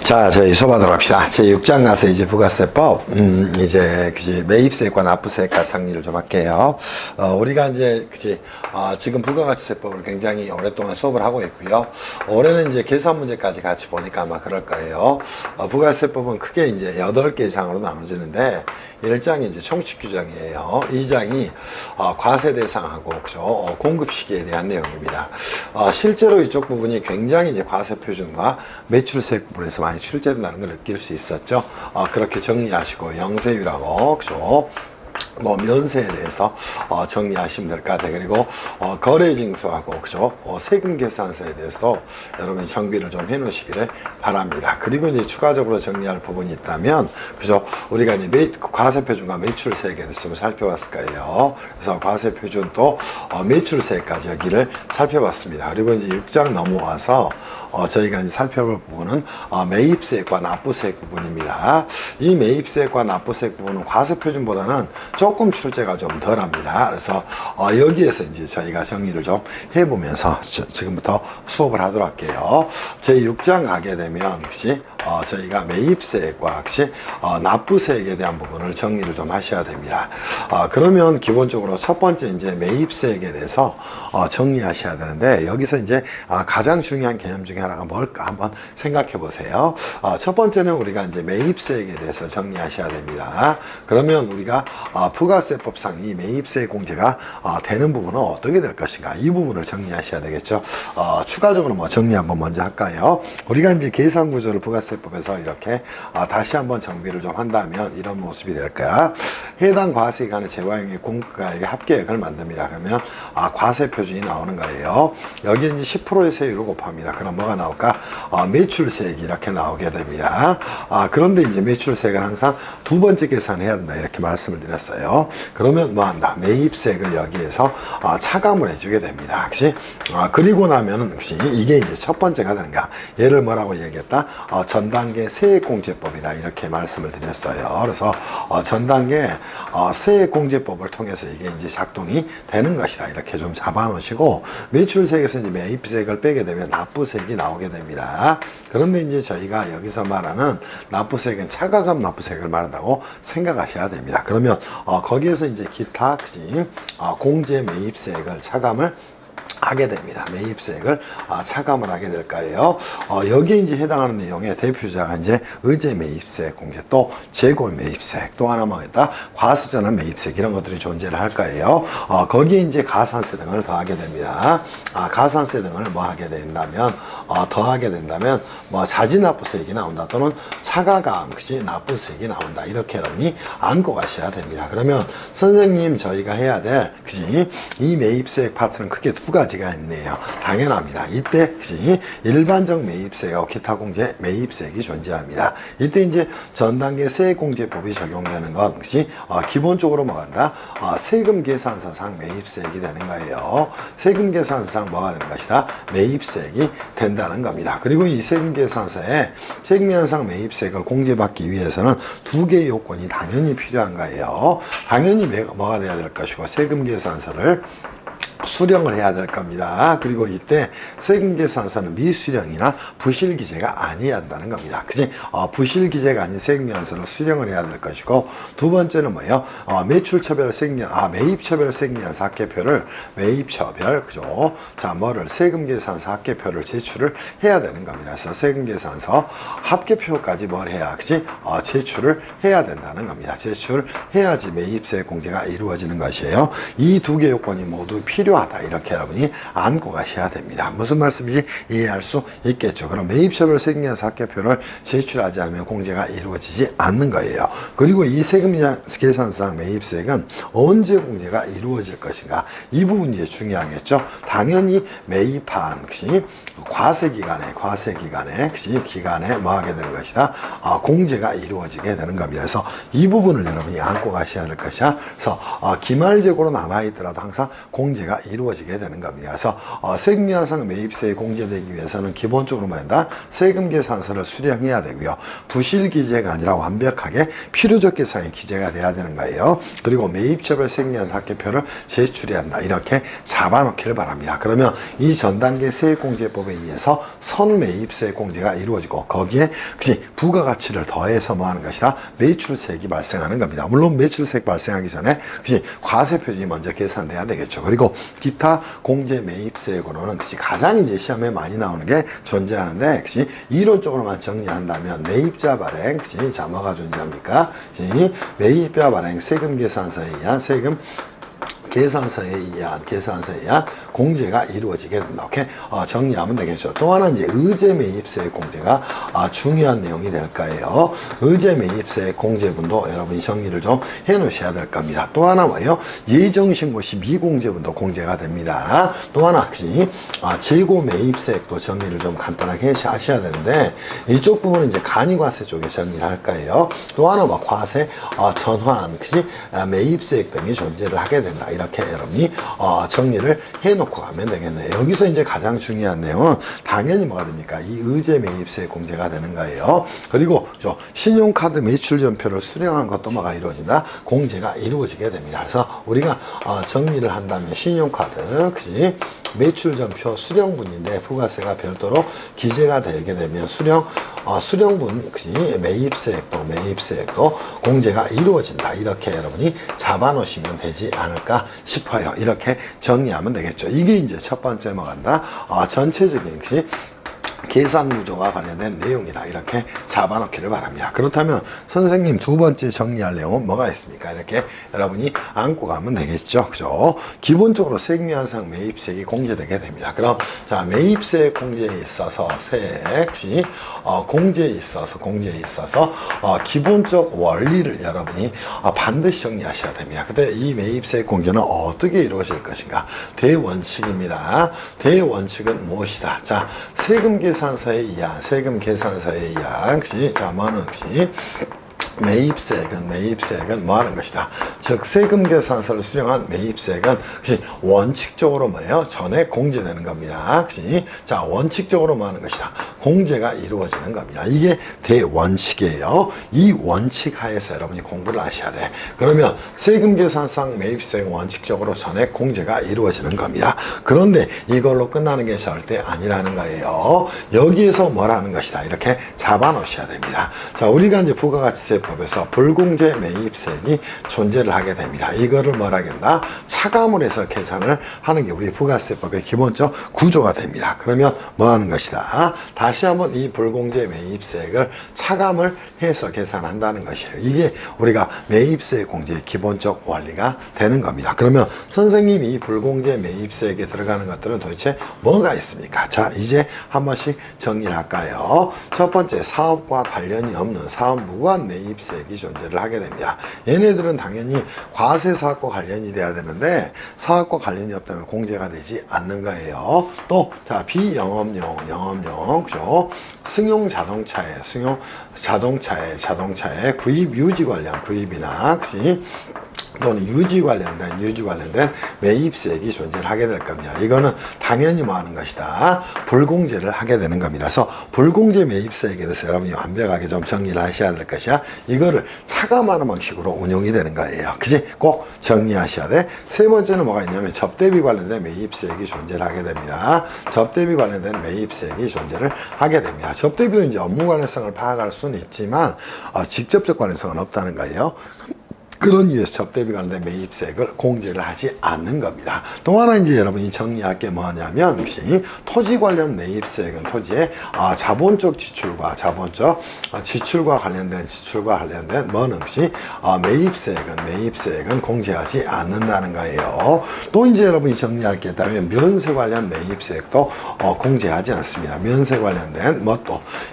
자, 저희 수업하도록 합시다. 제6장 가서 이제 부가세법, 이제, 매입세액과 납부세액과 정리를 좀 할게요. 우리가 이제, 지금 부가가치세법을 굉장히 오랫동안 수업을 하고 있고요. 올해는 이제 계산 문제까지 같이 보니까 아마 그럴 거예요. 부가세법은 크게 이제 8개 장으로 나눠지는데, 1장이 이제 총칙 규정이에요. 2장이 과세 대상하고 그죠? 공급 시기에 대한 내용입니다. 실제로 이쪽 부분이 굉장히 이제 과세 표준과 매출세액 부분에서 많이 출제된다는 걸 느낄 수 있었죠. 그렇게 정리하시고 영세율하고 그죠? 면세에 대해서 정리하시면 될 것 같아요. 그리고 거래징수하고 그죠? 세금 계산서에 대해서도 여러분이 정비를 좀 해놓으시기를 바랍니다. 그리고 이제 추가적으로 정리할 부분이 있다면 그죠? 우리가 이제 과세표준과 매출세액에 대해서 좀 살펴봤을 거예요. 그래서 과세표준도 매출세액까지 여기를 살펴봤습니다. 그리고 이제 6장 넘어와서 저희가 이제 살펴볼 부분은 매입세액과 납부세액 부분입니다. 이 매입세액과 납부세액 부분은 과세표준보다는 조금 출제가 좀 덜합니다. 그래서 여기에서 이제 저희가 정리를 좀 해보면서 지금부터 수업을 하도록 할게요. 제6장 가게 되면 역시 저희가 매입세액과 역시 납부세액에 대한 부분을 정리를 좀 하셔야 됩니다. 그러면 기본적으로 첫 번째 이제 매입세액에 대해서 정리하셔야 되는데 여기서 이제 가장 중요한 개념 중에 하나가 뭘까 한번 생각해 보세요. 첫 번째는 우리가 이제 매입세액에 대해서 정리하셔야 됩니다. 그러면 우리가 부가세법상 이 매입세 공제가 되는 부분은 어떻게 될 것인가 이 부분을 정리하셔야 되겠죠. 추가적으로 뭐 정리 한번 먼저 할까요? 우리가 이제 계산 구조를 부가세법에서 이렇게 다시 한번 정비를 좀 한다면 이런 모습이 될 거야. 해당 과세기간의 재화용의 공급가액의 합계액을 만듭니다. 그러면 과세 표준이 나오는 거예요. 여기에 이제 10%의 세율을 곱합니다. 그럼 뭐가 나올까? 매출세액이 이렇게 나오게 됩니다. 그런데 이제 매출세액은 항상 두 번째 계산해야 된다 이렇게 말씀을 드렸어요. 그러면 뭐 한다? 매입세액을 여기에서 차감을 해주게 됩니다. 그치? 그리고 나면은 역시 이게 이제 첫 번째가 되는가? 얘를 뭐라고 얘기했다? 전 단계 세액공제법이다 이렇게 말씀을 드렸어요. 그래서 전 단계 세액공제법을 통해서 이게 이제 작동이 되는 것이다 이렇게 좀 잡아놓으시고 매출세액에서 이제 매입세액을 빼게 되면 납부세액이 나오게 됩니다. 그런데 이제 저희가 여기서 말하는 납부세액은 차가감 납부세액을 말한다고 생각하셔야 됩니다. 그러면 거기에서 이제 기타 공제 매입세액을 차감을 하게 됩니다. 매입세액을 차감을 하게 될 거예요. 여기에 이제 해당하는 내용의 대표자가 이제 의제 매입세액 공제, 또 재고 매입세액, 또 하나 뭐겠다? 과세전환 매입세액 이런 것들이 존재를 할 거예요. 거기에 이제 가산세 등을 더하게 됩니다. 가산세 등을 뭐 하게 된다면 더하게 된다면 뭐 자진납부세액이 나온다 또는 차가감 그치 납부세액이 나온다 이렇게 여러분이 안고 가셔야 됩니다. 그러면 선생님 저희가 해야 될 그치 이 매입세액 파트는 크게 두 가지가 있네요. 당연합니다. 이때 그치 일반적 매입세액하고 기타 공제 매입세액이 존재합니다. 이때 이제 전 단계 세액공제법이 적용되는 건 그치 기본적으로 뭐 한다? 세금 계산서상 매입세액이 되는 거예요. 세금 계산서상 뭐가 되는 것이다? 매입세액이 된다는 겁니다. 그리고 이 세금 계산서에 세금계산상 매입세액을 공제받기 위해서는 두 개의 요건이 당연히 필요한 거예요. 당연히 뭐가 돼야 될 것이고 세금 계산서를 수령을 해야 될 겁니다. 그리고 이때 세금계산서는 미수령이나 부실기재가 아니어야 한다는 겁니다. 그지? 부실기재가 아닌 세금계산서를 수령을 해야 될 것이고 두 번째는 뭐예요? 매출처별 매입처별 세금계산서 합계표를 매입처별 그죠? 자 뭐를 세금계산서 합계표를 제출을 해야 되는 겁니다. 그래서 세금계산서 합계표까지 뭘 해야 그지? 제출을 해야 된다는 겁니다. 제출해야지 매입세 공제가 이루어지는 것이에요. 이 두 개 요건이 모두 필요하다 이렇게 여러분이 안고 가셔야 됩니다. 무슨 말씀인지 이해할 수 있겠죠. 그럼 매입처별 세금계산서 합계표를 제출하지 않으면 공제가 이루어지지 않는 거예요. 그리고 이 세금계산서상 매입세액은 언제 공제가 이루어질 것인가 이 부분이 이제 중요하겠죠. 당연히 매입한 과세기간에 기간에 뭐 하게 되는 것이다? 공제가 이루어지게 되는 겁니다. 그래서 이 부분을 여러분이 안고 가셔야 될 것이야. 그래서 기말재고로 남아있더라도 항상 공제가 이루어지게 되는 겁니다. 그래서 세금계산상 매입세액이 공제되기 위해서는 기본적으로 뭐다? 세금계산서를 수령해야 되고요. 부실 기재가 아니라 완벽하게 필요적 계산이 기재가 돼야 되는 거예요. 그리고 매입처별 세금계산 합계표를 제출해야 한다. 이렇게 잡아놓기를 바랍니다. 그러면 이 전 단계 세액공제법에 의해서 선매입세액 공제가 이루어지고 거기에 부가가치를 더해서 뭐 하는 것이다? 매출세액이 발생하는 겁니다. 물론 매출세액 발생하기 전에 과세표준이 먼저 계산돼야 되겠죠. 그리고 기타 공제 매입세액으로는 가장 이제 시험에 많이 나오는 게 존재하는데 이론적으로만 정리한다면 매입자 발행 자 뭐가 존재합니까? 매입자 발행 세금계산서에 의한 세금 계산서에 의한 공제가 이루어지게 된다. 이렇게 정리하면 되겠죠. 또 하나 이제 의제 매입세액 공제가 중요한 내용이 될 거예요. 의제 매입세액 공제분도 여러분이 정리를 좀 해 놓으셔야 될 겁니다. 또 하나 뭐예요? 예정신고 시 미공제분도 공제가 됩니다. 또 하나 재고 매입세액도 정리를 좀 간단하게 하셔야 되는데 이쪽 부분은 이제 간이과세 쪽에 정리를 할 거예요. 또 하나 뭐 과세, 전환, 매입세액 등이 존재를 하게 된다. 이렇게 여러분이 정리를 해놓고 가면 되겠네요. 여기서 이제 가장 중요한 내용은 당연히 뭐가 됩니까? 이 의제 매입세 공제가 되는 거예요. 그리고 신용카드 매출전표를 수령한 것도 뭐가 이루어진다? 공제가 이루어지게 됩니다. 그래서 우리가 정리를 한다면 신용카드, 매출전표 수령분인데 부가세가 별도로 기재가 되게 되면 수령분, 매입세액도 공제가 이루어진다. 이렇게 여러분이 잡아놓으시면 되지 않을까 싶어요. 이렇게 정리하면 되겠죠. 이게 이제 첫 번째 뭐간다? 전체적인 계산 구조와 관련된 내용이다. 이렇게 잡아놓기를 바랍니다. 그렇다면 선생님 두 번째 정리할 내용은 뭐가 있습니까? 이렇게 여러분이 안고 가면 되겠죠. 그죠? 기본적으로 세금계산상 매입세액이 공제되게 됩니다. 그럼 자 매입세액 공제에 있어서 공제에 있어서 기본적 원리를 여러분이 반드시 정리하셔야 됩니다. 근데 이 매입세액 공제는 어떻게 이루어질 것인가? 대원칙입니다. 대원칙은 무엇이다? 자 세금계산서에 의한 매입세액은 뭐 하는 것이다? 즉 세금계산서를 수령한 매입세액은 원칙적으로 뭐예요? 전액 공제되는 겁니다. 자 원칙적으로 뭐 하는 것이다? 공제가 이루어지는 겁니다. 이게 대원칙이에요. 이 원칙 하에서 여러분이 공부를 하셔야 돼. 그러면 세금계산상 매입세액은 원칙적으로 전액 공제가 이루어지는 겁니다. 그런데 이걸로 끝나는 게 절대 아니라는 거예요. 여기에서 뭐라는 것이다? 이렇게 잡아 놓으셔야 됩니다. 자 우리가 이제 부가가치세 법에서 불공제 매입세액이 존재를 하게 됩니다. 이거를 뭐라겠나? 차감을 해서 계산을 하는 게 우리 부가세법의 기본적 구조가 됩니다. 그러면 뭐 하는 것이다? 다시 한번 이 불공제 매입세액을 차감을 해서 계산한다는 것이에요. 이게 우리가 매입세액 공제의 기본적 원리가 되는 겁니다. 그러면 선생님이 이 불공제 매입세액에 들어가는 것들은 도대체 뭐가 있습니까? 자 이제 한 번씩 정리를 할까요? 첫 번째 사업과 관련이 없는 사업 무관 매입세액이 존재를 하게 됩니다. 얘네들은 당연히 과세사업과 관련이 돼야 되는데 사업과 관련이 없다면 공제가 되지 않는 거예요. 또 자 비영업용, 그죠? 승용 자동차의 구입 유지 관련 구입이나 또는 유지 관련된 매입세액이 존재를 하게 될 겁니다. 이거는 당연히 뭐 하는 것이다? 불공제를 하게 되는 겁니다. 그래서 불공제 매입세액에 대해서 여러분이 완벽하게 좀 정리를 하셔야 될 것이야. 이거를 차감하는 방식으로 운용이 되는 거예요. 꼭 정리하셔야 돼. 세 번째는 뭐가 있냐면 접대비 관련된 매입세액이 존재를 하게 됩니다. 접대비 관련된 매입세액이 존재를 하게 됩니다. 접대비도 이제 업무 관련성을 파악할 수는 있지만 직접적 관련성은 없다는 거예요. 그런 이유에서 접대비 관련된 매입세액을 공제를 하지 않는 겁니다. 또 하나 이제 여러분이 정리할 게 뭐냐면 토지 관련 매입세액은 토지의 자본적 지출과 관련된 뭐는 매입세액은 공제하지 않는다는 거예요. 또 이제 여러분이 정리할 게 있다면 면세 관련 매입세액도 공제하지 않습니다. 면세 관련된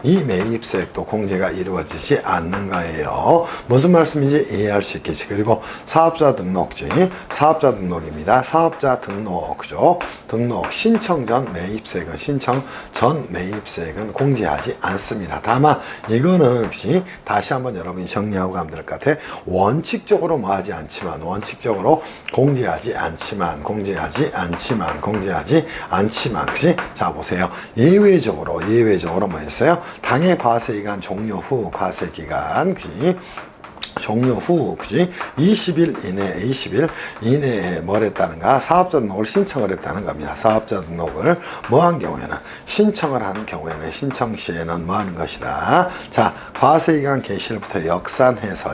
이 매입세액도 공제가 이루어지지 않는 거예요. 무슨 말씀인지 이해할 수 있겠죠? 그치. 그리고 사업자 등록지, 사업자 등록입니다. 사업자 등록, 그죠? 등록, 신청 전 매입세액은, 신청 전 매입세액은 공제하지 않습니다. 다만, 이거는 혹시 다시 한번 여러분이 정리하고 가면 될 것 같아. 원칙적으로 뭐 하지 않지만, 원칙적으로 공제하지 않지만, 그치? 자, 보세요. 예외적으로 뭐 했어요? 당해 과세기간 종료 후 과세기간, 그치? 종료 후, 그지? 20일 이내에 뭘 했다는가? 사업자 등록을 신청을 했다는 겁니다. 사업자 등록을 뭐 한 경우에는, 신청을 하는 경우에는, 신청 시에는 뭐 하는 것이다? 자, 과세기간 개시일부터 역산해서,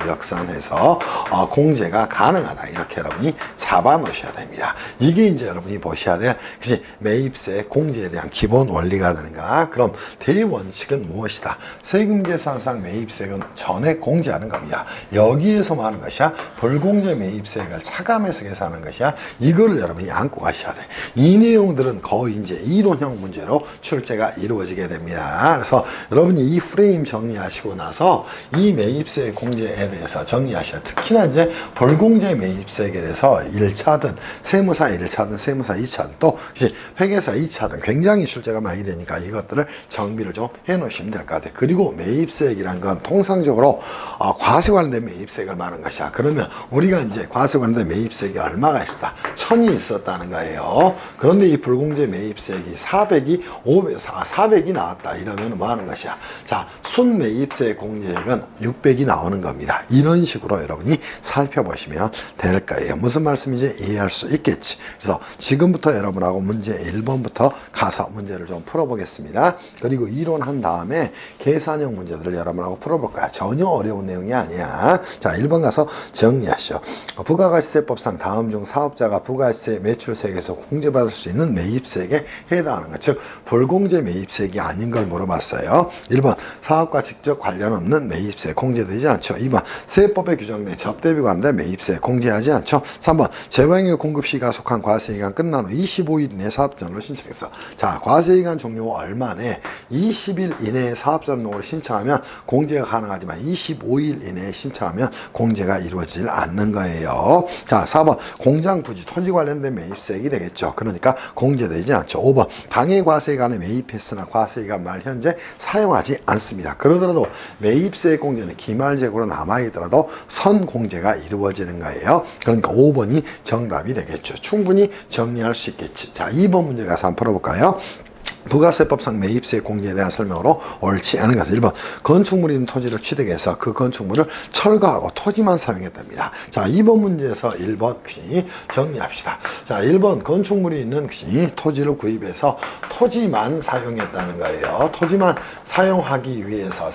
공제가 가능하다. 이렇게 여러분이 잡아 놓으셔야 됩니다. 이게 이제 여러분이 보셔야 돼. 그지? 매입세 공제에 대한 기본 원리가 되는가? 그럼 대원칙은 무엇이다? 세금 계산상 매입세액은 전액 공제하는 겁니다. 여기에서 뭐 하는 것이야? 불공제 매입세액을 차감해서 계산하는 것이야. 이거를 여러분이 안고 가셔야 돼. 이 내용들은 거의 이제 이론형 문제로 출제가 이루어지게 됩니다. 그래서 여러분이 이 프레임 정리하시고 나서 이 매입세 공제에 대해서 정리하셔야 돼. 특히나 이제 불공제 매입세액에 대해서 1차든 세무사 1차든 세무사 2차든 또 회계사 2차든 굉장히 출제가 많이 되니까 이것들을 정비를 좀 해 놓으시면 될 것 같아요. 그리고 매입세액이란 건 통상적으로 과세 관련된 매입세액을 말하는 것이야. 그러면 우리가 이제 과세 관련된 매입세액이 얼마가 있었다? 1000이 있었다는 거예요. 그런데 이 불공제 매입세액이 400이 나왔다. 이러면 뭐 하는 것이야? 자, 순 매입세 공제액은 600이 나오는 겁니다. 이런 식으로 여러분이 살펴보시면 될 거예요. 무슨 말씀인지 이해할 수 있겠지. 그래서 지금부터 여러분하고 문제 1번부터 가서 문제를 좀 풀어보겠습니다. 그리고 이론한 다음에 계산형 문제들을 여러분하고 풀어볼 거야. 전혀 어려운 내용이 아니야. 자, 1번 가서 정리하시죠. 부가가치세법상 다음 중 사업자가 부가가치세 매출세액에서 공제받을 수 있는 매입세액에 해당하는 것, 즉 불공제 매입세액이 아닌 걸 물어봤어요. 1번 사업과 직접 관련 없는 매입세 공제되지 않죠. 2번 세법에 규정된 접대비 관련된 매입세 공제하지 않죠. 3번 재방역 공급시가 속한 과세기간 끝난 후 25일 이내 사업자등록을 신청했어. 자, 과세기간 종료 얼마 내 20일 이내에 사업자 등록을 신청하면 공제가 가능하지만 25일 이내에 신청하면 공제가 이루어지질 않는 거예요. 자, 4번 공장 부지 토지 관련된 매입세액이 되겠죠. 그러니까 공제되지 않죠. 5번 당해 과세기간에 매입했으나 과세기간 말 현재 사용하지 않습니다. 그러더라도 매입세액 공제는 기말재고로 남아있더라도 선공제가 이루어지는 거예요. 그러니까 5번이 정답이 되겠죠. 충분히 정리할 수 있겠지. 자, 2번 문제 가서 한번 풀어볼까요? 부가세법상 매입세 공제에 대한 설명으로 옳지 않은 것은 1번 건축물이 있는 토지를 취득해서 그 건축물을 철거하고 토지만 사용했답니다. 자, 2번 문제에서 1번 정리합시다. 자, 1번 건축물이 있는 토지를 구입해서 토지만 사용했다는 거예요. 토지만 사용하기 위해서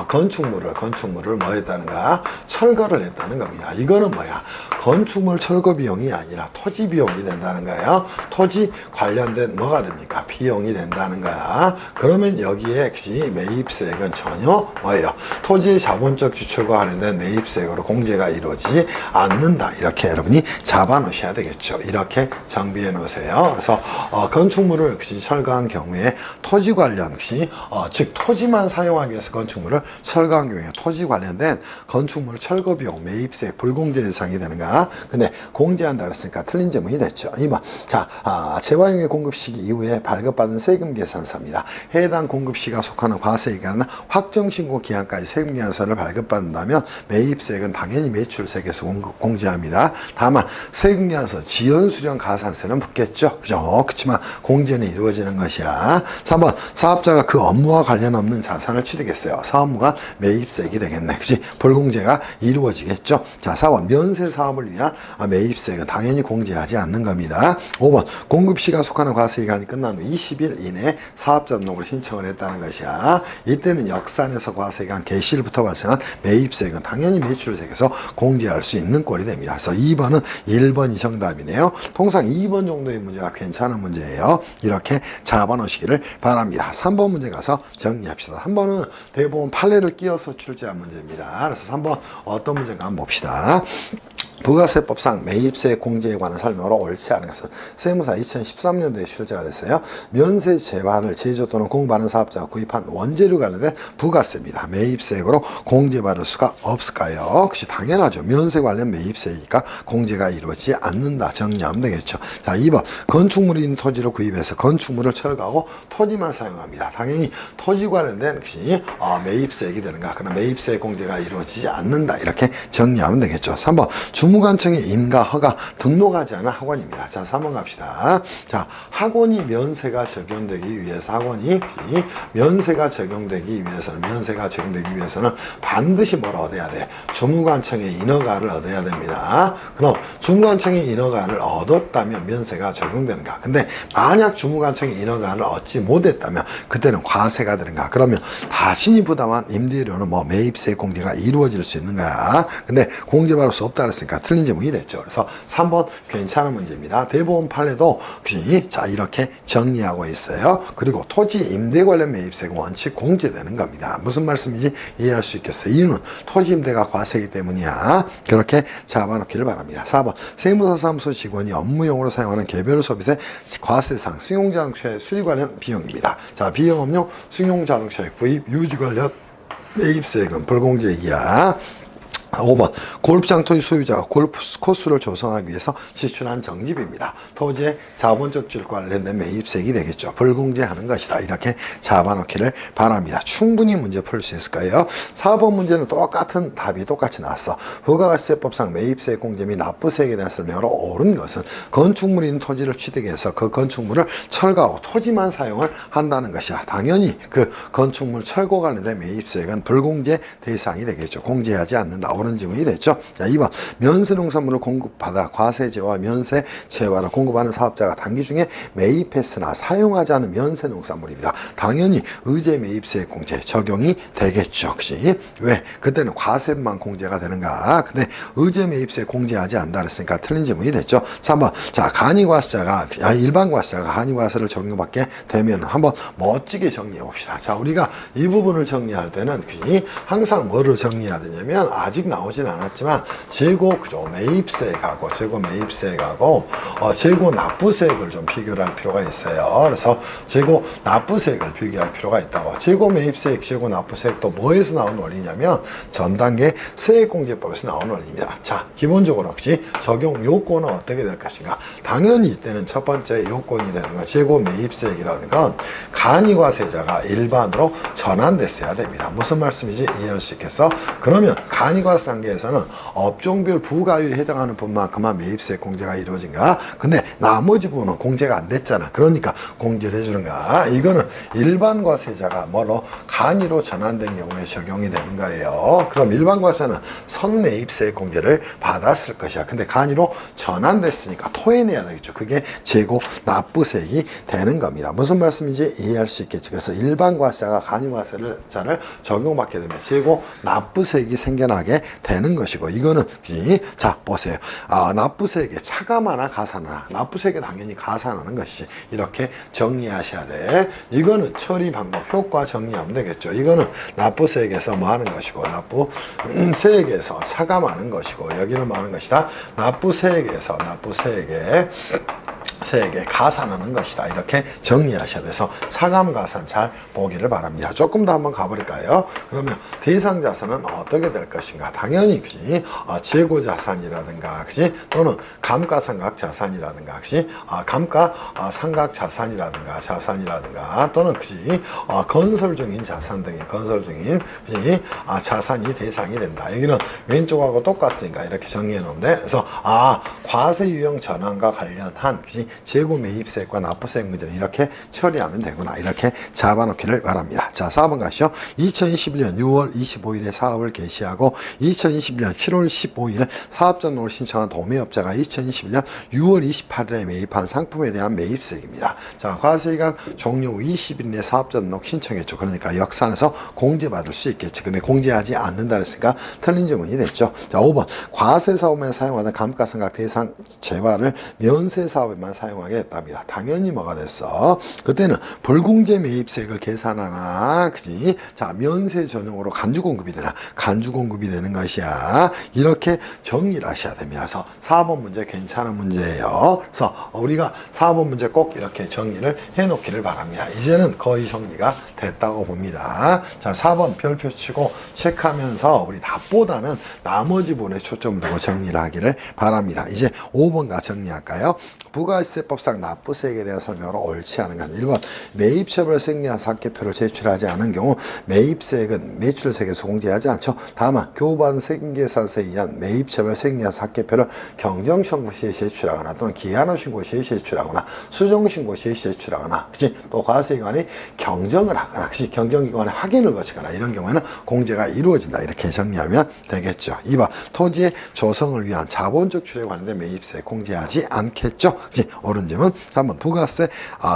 건축물을 뭐 했다는가? 철거를 했다는 겁니다. 이거는 뭐야? 건축물 철거 비용이 아니라 토지 비용이 된다는 거예요. 토지 관련된 뭐가 됩니까? 비용이 된다는 거야. 그러면 여기에 매입세액은 전혀 뭐예요? 토지의 자본적 지출과 관련된 매입세액으로 공제가 이루어지지 않는다. 이렇게 여러분이 잡아 놓으셔야 되겠죠. 이렇게 정비해 놓으세요. 그래서 건축물을 철거한 경우에 토지 관련 즉 토지만 사용하기 위해서 건축물을 철거한 경우에 토지 관련된 건축물 철거 비용 매입세액 불공제 대상이 되는가? 근데 공제한다 그랬으니까 틀린 제목이 됐죠. 2번 자, 재활용의 공급 시기 이후에 발급받은 세금 계산서입니다. 해당 공급시가 속하는 과세기간은 확정신고 기한까지 세금 계산서를 발급받는다면 매입세액은 당연히 매출세액에서 공제합니다. 다만 세금 계산서 지연수령 가산세는 붙겠죠. 그죠? 그렇지만 공제는 이루어지는 것이야. 3번 사업자가 그 업무와 관련 없는 자산을 취득했어요. 사업무가 매입세액이 되겠네. 그치? 불공제가 이루어지겠죠. 자, 4번 면세 사업을 위한 매입세액은 당연히 공제하지 않는 겁니다. 5번 공급시가 속하는 과세기간이 끝난 후 20일 이내에 사업자 등록을 신청을 했다는 것이야. 이때는 역산에서 과세기간 개시일부터 발생한 매입세액은 당연히 매출세액에서 공제할 수 있는 꼴이 됩니다. 그래서 2번은 1번이 정답이네요. 통상 2번 정도의 문제가 괜찮은 문제예요. 이렇게 잡아 놓으시기를 바랍니다. 3번 문제 가서 정리합시다. 3번은 대부분 판례를 끼워서 출제한 문제입니다. 그래서 3번 어떤 문제인가 한번 봅시다. 부가세법상 매입세 공제에 관한 설명으로 옳지 않은 것은 세무사 2013년도에 출제가 됐어요. 면세 제반을 제조 또는 공부하는 사업자가 구입한 원재료 관련된 부가세입니다. 매입세액으로 공제받을 수가 없을까요? 그것이 당연하죠. 면세 관련 매입세이니까 공제가 이루어지지 않는다. 정리하면 되겠죠. 자, 2번 건축물이 있는 토지를 구입해서 건축물을 철거하고 토지만 사용합니다. 당연히 토지 관련된 것이 매입세액이 되는가? 그러나 매입세 공제가 이루어지지 않는다. 이렇게 정리하면 되겠죠. 3번 주무관청의 인가, 허가 등록하지 않은 학원입니다. 자, 3번 갑시다. 자, 학원이 면세가 적용되기 위해서 면세가 적용되기 위해서는 반드시 뭘 얻어야 돼? 주무관청의 인허가를 얻어야 됩니다. 그럼 주무관청의 인허가를 얻었다면 면세가 적용되는가? 근데 만약 주무관청의 인허가를 얻지 못했다면 그때는 과세가 되는가? 그러면 자신이 부담한 임대료는 뭐 매입세 공제가 이루어질 수 있는가? 근데 공제받을 수 없다 그랬으니까 틀린 제목이 됐죠. 그래서 3번 괜찮은 문제입니다. 대법원 판례도 자, 이렇게 정리하고 있어요. 그리고 토지 임대 관련 매입세가 원칙 공제되는 겁니다. 무슨 말씀인지 이해할 수 있겠어요. 이유는 토지 임대가 과세이기 때문이야. 그렇게 잡아놓기를 바랍니다. 4번 세무사 사무소 직원이 업무용으로 사용하는 개별 서비스의 과세상 승용자동차의 수리 관련 비용입니다. 자, 비용업용 승용자동차의 구입 유지 관련 매입세액은 불공제이기야. 5번 골프장 토지 소유자가 골프 코스를 조성하기 위해서 지출한 정집입니다. 토지의 자본적 질 관련된 매입세액이 되겠죠. 불공제하는 것이다. 이렇게 잡아놓기를 바랍니다. 충분히 문제 풀 수 있을까요? 4번 문제는 똑같은 답이 똑같이 나왔어. 부가가치세법상 매입세 공제 및 납부세액에 대한 설명으로 옳은 것은 건축물이 있는 토지를 취득해서 그 건축물을 철거하고 토지만 사용을 한다는 것이야. 당연히 그 건축물 철거 관련된 매입세액은 불공제 대상이 되겠죠. 공제하지 않는다. 옳은 질문이 됐죠. 자, 2번 면세 농산물을 공급받아 과세제와 면세 제화를 공급하는 사업자가 단기 중에 매입했으나 사용하지 않은 면세 농산물입니다. 당연히 의제 매입세 공제 적용이 되겠죠. 혹시 왜? 그때는 과세만 공제가 되는가? 근데 의제 매입세 공제하지 않는다 그랬으니까 틀린 질문이 됐죠. 3번 자, 일반 과세자가 간이과세를 적용받게 되면 한번 멋지게 정리해 봅시다. 자, 우리가 이 부분을 정리할 때는 항상 뭐를 정리해야 되냐면 아직 나오진 않았지만 재고 매입세액하고 재고 납부세액을 좀 비교를 할 필요가 있어요. 그래서 재고 납부세액을 비교할 필요가 있다고. 재고 매입세액, 재고 납부세액도 뭐에서 나온 원리냐면 전단계 세액공제법에서 나온 원리입니다. 자, 기본적으로 혹시 적용 요건은 어떻게 될 것인가? 당연히 이때는 첫 번째 요건이 되는 건 재고 매입세액이라는 건 간이과세자가 일반으로 전환됐어야 됩니다. 무슨 말씀인지 이해할 수 있겠어? 그러면 간이과세 단계에서는 업종별 부가율에 해당하는 분만큼만 매입세 공제가 이루어진가? 근데 나머지 부분은 공제가 안 됐잖아. 그러니까 공제를 해주는가? 이거는 일반 과세자가 뭐로 간이로 전환된 경우에 적용이 되는 거예요. 그럼 일반 과세는 선매입세 공제를 받았을 것이야. 근데 간이로 전환됐으니까 토해내야 되겠죠. 그게 재고 납부세액이 되는 겁니다. 무슨 말씀인지 이해할 수 있겠지. 그래서 일반 과세자가 간이 과세를 적용받게 되면 재고 납부세액이 생겨나게 되는 것이고, 이거는 자 보세요. 납부세액에 차감하나 가산하나. 납부세액에 당연히 가산하는 것이 이렇게 정리하셔야 돼. 이거는 처리 방법 효과 정리하면 되겠죠. 이거는 납부세액에서 뭐 하는 것이고, 납부세액에서 차감하는 것이고, 여기는 뭐 하는 것이다. 납부세액에 가산하는 것이다. 이렇게 정리하셔야 돼서 차감 가산 잘 보기를 바랍니다. 조금 더 한번 가버릴까요? 그러면 대상 자산은 어떻게 될 것인가? 당연히 재고자산이라든가 또는 감가상각 자산이라든가 감가상각 자산이라든가 또는 건설 중인 자산 등이 자산이 대상이 된다. 여기는 왼쪽하고 똑같으니까 이렇게 정리해 놓는데, 그래서 과세 유형 전환과 관련한 재고 매입세액과 납부세액 문제는 이렇게 처리하면 되구나. 이렇게 잡아놓기를 바랍니다. 자, 4번 가시죠. 2021년 6월 25일에 사업을 개시하고 2021년 7월 15일에 사업전등을 신청한 도매업자가 2021년 6월 28일에 매입한 상품에 대한 매입세액입니다. 자, 과세기간 종료 후 20일 내에 사업전등 신청했죠. 그러니까 역산해서 공제받을 수 있겠지. 근데 공제하지 않는다 그랬으니까 틀린 질문이 됐죠. 자, 5번 과세사업에 사용하던 감가상각 대상 재화를 면세사업에만 사용하게 됐답니다. 당연히 뭐가 됐어? 그때는 불공제 매입세액을 계산하나, 그지? 자, 면세 전용으로 간주 공급이 되나? 간주 공급이 되는 것이야. 이렇게 정리를 하셔야 됩니다. 그래서 4번 문제 괜찮은 문제예요. 그래서 우리가 4번 문제 꼭 이렇게 정리를 해 놓기를 바랍니다. 이제는 거의 정리가 됐다고 봅니다. 자, 4번 별표 치고 체크하면서 우리 답보다는 나머지 부분에 초점을 두고 정리를 하기를 바랍니다. 이제 5번과 정리할까요? 부가세법상 납부세액에 대한 설명으로 옳지 않은 것은 1번 매입처벌 생리한 사개표를 제출하지 않은 경우 매입세액은 매출세액에서 공제하지 않죠. 다만 교부받은 세금계산서에 의한 매입처벌 생리한 사개표를 경정신고 시에 제출하거나 또는 기한후신고 시에 제출하거나 수정신고 시에 제출하거나, 그치? 또 과세기관이 경정을 하거나, 그치? 경정기관의 확인을 거치거나 이런 경우에는 공제가 이루어진다. 이렇게 정리하면 되겠죠. 2번 토지의 조성을 위한 자본적 출에 관련된 매입세 공제하지 않겠죠. 그치? 옳은 질문. 3번 부가세,